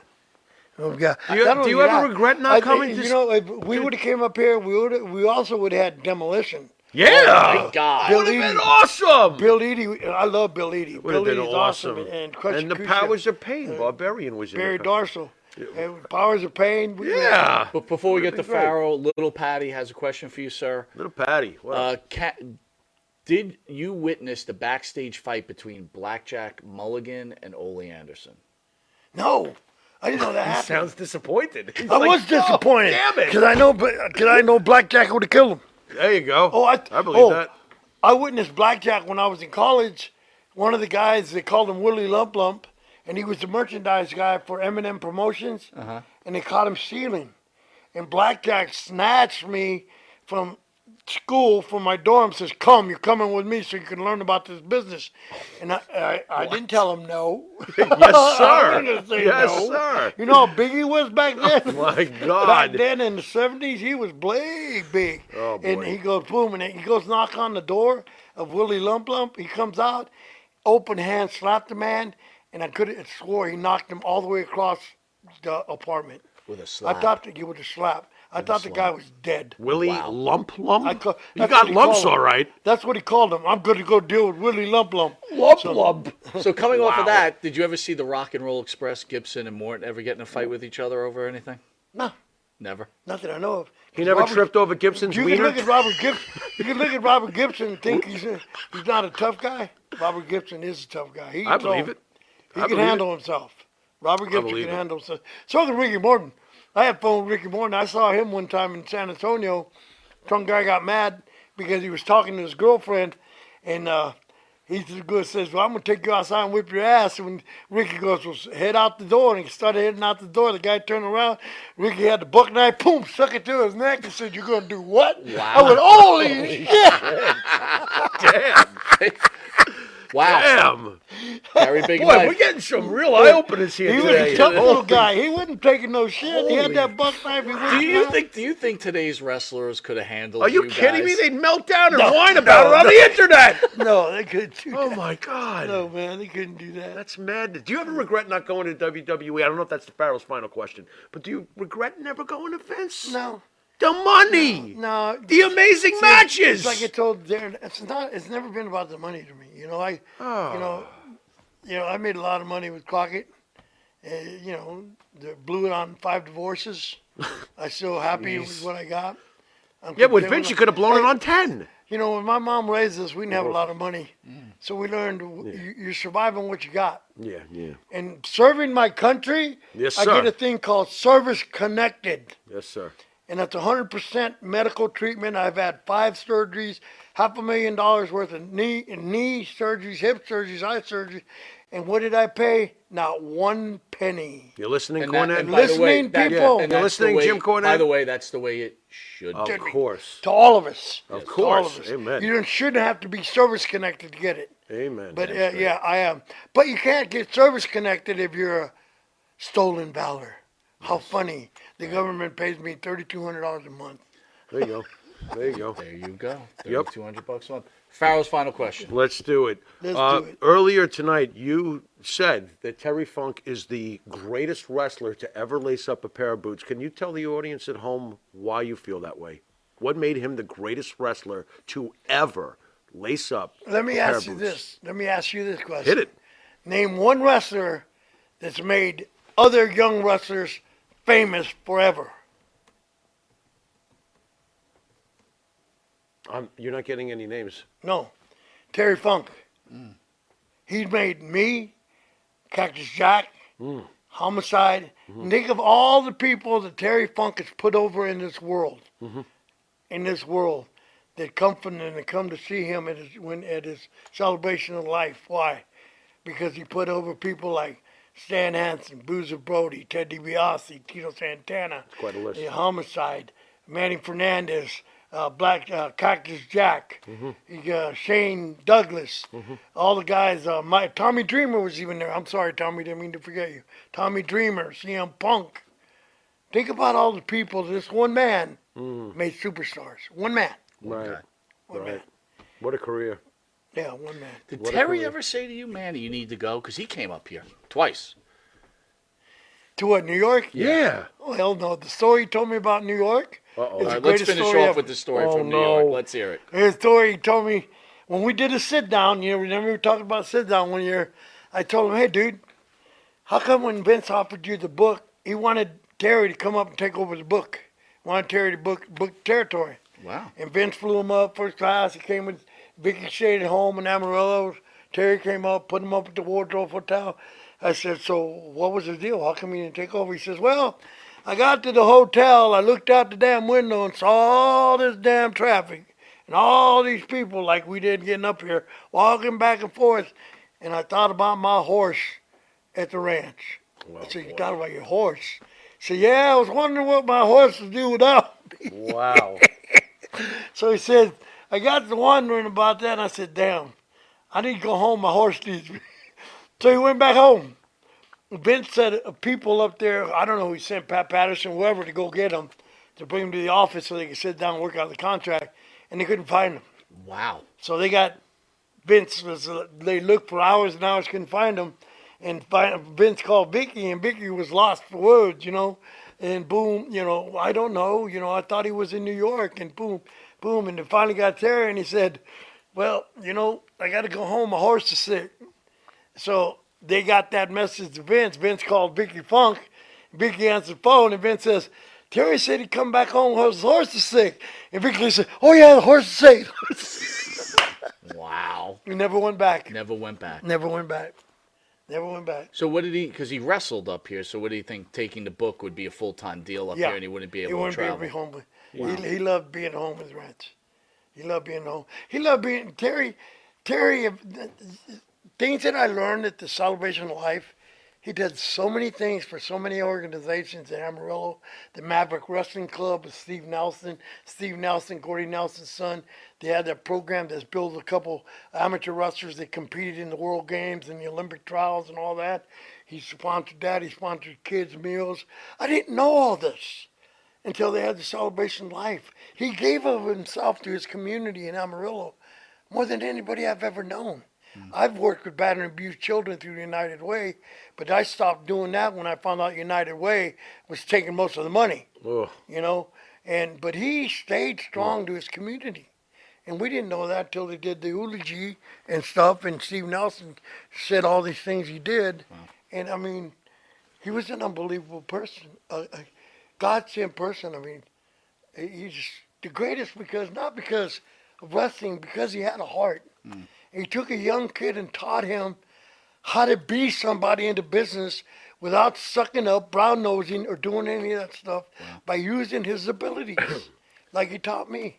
Oh, God. Do you- Not only do you ever that, regret not coming You to- know, if we would have came up here, we also would have had Demolition. Yeah. My God. Bill Would have been Eadie. awesome. Bill Eadie, I love Bill Eadie. Would have Bill been Eadie's awesome. And Crush And the Kucha, Powers of Pain. Barbarian was in Barry the Darcel. And Powers of Pain. Yeah. But before we get to Would've been great. Pharaoh, Little Patty has a question for you, sir. Little Patty. Wow. Did you witness the backstage fight between Blackjack Mulligan and Ole Anderson? No, I didn't know that he happened. sounds disappointed. He's I like, was disappointed. damn it. Because I know Blackjack would have killed him. There you go. Oh, I believe that. I witnessed Blackjack when I was in college. One of the guys, they called him Willie Lump Lump, and he was the merchandise guy for M&M Promotions, and they caught him stealing. And Blackjack snatched me from school, from my dorm, says, come, you're coming with me so you can learn about this business. And I didn't tell him no. Yes, I sir. wasn't gonna say Yes, no. sir. You know how big he was back then? My Back God. then in the 70s, he was big. Oh, boy. And he goes, boom, and he goes knock on the door of Willie Lump Lump. He comes out, open hand, slapped the man, and I could have swore he knocked him all the way across the apartment. With a slap. I thought that he would have slapped. I thought the guy was dead. Willie Lump Lump? I ca- You that's got what he lumps, called him. all right. That's what he called him. I'm going to go deal with Willie Lump Lump. Lump. So coming off of Wow. that, did you ever see the Rock and Roll Express, Gibson and Morton ever get in a fight with each other over anything? No. Never. Not that I know of. He never Robert- tripped over Gibson's You can wiener? look at Robert Gibson. You can look at Robert Gibson and think he's not a tough guy. Robert Gibson is a tough guy. He I can believe throw- it. He I can believe handle himself. Robert Gibson believe can it. handle himself. So can Ricky Morton. I had fun with Ricky Morton. I saw him one time in San Antonio. Some guy got mad because he was talking to his girlfriend, and he says, "Well, I'm gonna take you outside and whip your ass." And when Ricky goes, "Well, head out the door," and he started heading out the door. The guy turned around. Ricky had the buck knife, boom, stuck it to his neck, and said, "You're gonna do what?" Wow. I went, "Holy shit!" Damn. Wow. Damn. Very big Boy, knife. we're getting some real eye-openers here He was today. a tough little Holy- guy. He wasn't taking no shit. He had Holy that buck knife. He Do wouldn't you out. think today's wrestlers could have handled Are you guys? kidding me? They'd melt down and No, whine about no, it on the internet. No, they couldn't do Oh that. my God. No, man, they couldn't do that. That's madness. Do you ever regret not going to WWE? I don't know if that's the Pharaoh's final question, but do you regret never going to Vince? No, The money. no. The amazing matches. It's like I told Darren. It's never been about the money to me. You know, I made a lot of money with Crockett. Blew it on 5 divorces. I'm still happy with what I got. Yeah, with Vince, you could have blown it on 10. You know, when my mom raised us, we didn't have a lot of money, so we learned you're surviving what you got. Yeah, yeah. And serving my country, Yes, I sir. get a thing called service connected. Yes, sir. And that's 100% medical treatment. I've had 5 surgeries, $500,000 worth of knee surgeries, hip surgeries, eye surgeries. And what did I pay? Not one penny. You're listening, And Cornette? and by the way, Listening people. and You're that's the listening, way- Jim Cornette? By the way, that's the way it should Of be. course. To all of us. Of To all course. of us. Amen. You shouldn't have to be service connected to get it. Amen. But yeah, I am. But you can't get service connected if you're a stolen valor. How funny. The government pays me $3,200 a month. There you go. There you go. There you go. Yep. $200 a month. Pharaoh's final question. Let's do it. Let's do it. Earlier tonight, you said that Terry Funk is the greatest wrestler to ever lace up a pair of boots. Can you tell the audience at home why you feel that way? What made him the greatest wrestler to ever lace up Let me a pair ask of you boots? this. Let me ask you this question. Hit it. Name one wrestler that's made other young wrestlers famous forever. You're not getting any names. No. Terry Funk. He's made me, Cactus Jack, Homicide. Think of all the people that Terry Funk has put over in this world. That come from and that come to see him at his celebration of life. Why? Because he put over people like Stan Hansen, Boozer Brody, Ted DiBiase, Tito Santana, Quite a list. Homicide, Manny Fernandez, Cactus Jack, Shane Douglas, all the guys. Tommy Dreamer was even there. I'm sorry, Tommy, didn't mean to forget you. Tommy Dreamer, CM Punk. Think about all the people this one man made superstars. One man. Right. One Right. man. What a career. Yeah, one man. Did What a Terry career. ever say to you, Manny, you need to go? Because he came up here twice. To what, New York? Yeah. Oh, hell no. The story he told me about New York. Uh-oh. It's All the right, let's greatest finish story off ever. with the story Oh, from New no. York. Let's hear it. His story, he told me when we did a sit down, remember we were talking about sit down one year, I told him, hey, dude, how come when Vince offered you the book, he wanted Terry to come up and take over the book? Wanted Terry to book territory. Wow. And Vince flew him up first class. He came with Vicky stayed at home in Amarillo. Terry came up, put him up at the Wardrobe Hotel. I said, so what was the deal? How come you didn't take over? He says, well, I got to the hotel. I looked out the damn window and saw all this damn traffic and all these people like we did getting up here, walking back and forth. And I thought about my horse at the ranch. I said, you thought about your horse? He said, yeah, I was wondering what my horse would do without me. Wow. So he said, I got to wondering about that. And I said, damn, I need to go home. My horse needs me. So he went back home. Vince said people up there, I don't know, he sent Pat Patterson, whoever, to go get him, to bring him to the office so they could sit down and work out the contract. And they couldn't find him. Wow. So they got Vince, they looked for hours and hours, couldn't find him. And Vince called Vicky, and Vicky was lost for words, And boom, I don't know, I thought he was in New York, and boom, boom. And they finally got there, and he said, well, I got to go home. My horse is sick. So they got that message to Vince. Vince called Vicky Funk. Vicky answered the phone, and Vince says, Terry said he'd come back home when his horse is sick. And Vicky said, oh yeah, the horse is sick. Wow. He never went back. Never went back. Never went back. Never went back. So what did he? Because he wrestled up here. So what do you think? Taking the book would be a full-time deal up here, and he wouldn't be able to travel. He wouldn't be able to be home. He loved being home with Ranch. He loved being home. He loved being Terry. Things that I learned at the Celebration of Life. He did so many things for so many organizations in Amarillo. The Maverick Wrestling Club with Steve Nelson, Gordy Nelson's son. They had that program that's built a couple amateur wrestlers that competed in the World Games and the Olympic trials and all that. He sponsored that. He sponsored kids' meals. I didn't know all this until they had the Celebration of Life. He gave of himself to his community in Amarillo more than anybody I've ever known. I've worked with battered and abused children through the United Way, but I stopped doing that when I found out United Way was taking most of the money. Ugh. You know, but he stayed strong to his community, and we didn't know that till they did the eulogy and stuff. And Steve Nelson said all these things he did, and I mean, he was an unbelievable person, a God-sent person. I mean, he's the greatest not because of wrestling, because he had a heart. He took a young kid and taught him how to be somebody in the business without sucking up, brown nosing, or doing any of that stuff by using his abilities, like he taught me.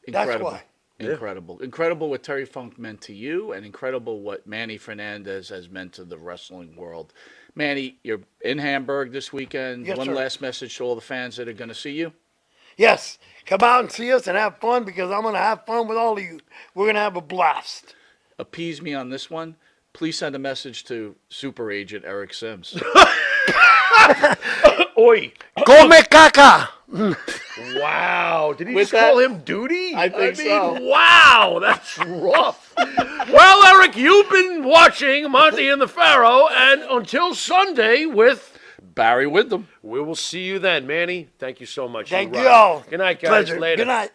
Incredible. That's why. Incredible. Incredible what Terry Funk meant to you, and incredible what Manny Fernandez has meant to the wrestling world. Manny, you're in Hamburg this weekend. Yes, One sir. last message to all the fans that are going to see you. Yes, come out and see us and have fun, because I'm going to have fun with all of you. We're going to have a blast. Appease me on this one. Please send a message to Super Agent Eric Sims. Oi. Come caca! Wow. Did he With just call that, him Duty? I think so. Wow, that's rough. Well, Eric, you've been watching Monte and the Pharaoh, and until Sunday with Barry Windham. we will see you then. Manny, thank you so much. Thank rock. you all. Good night, guys. Pleasure. Later. Good night.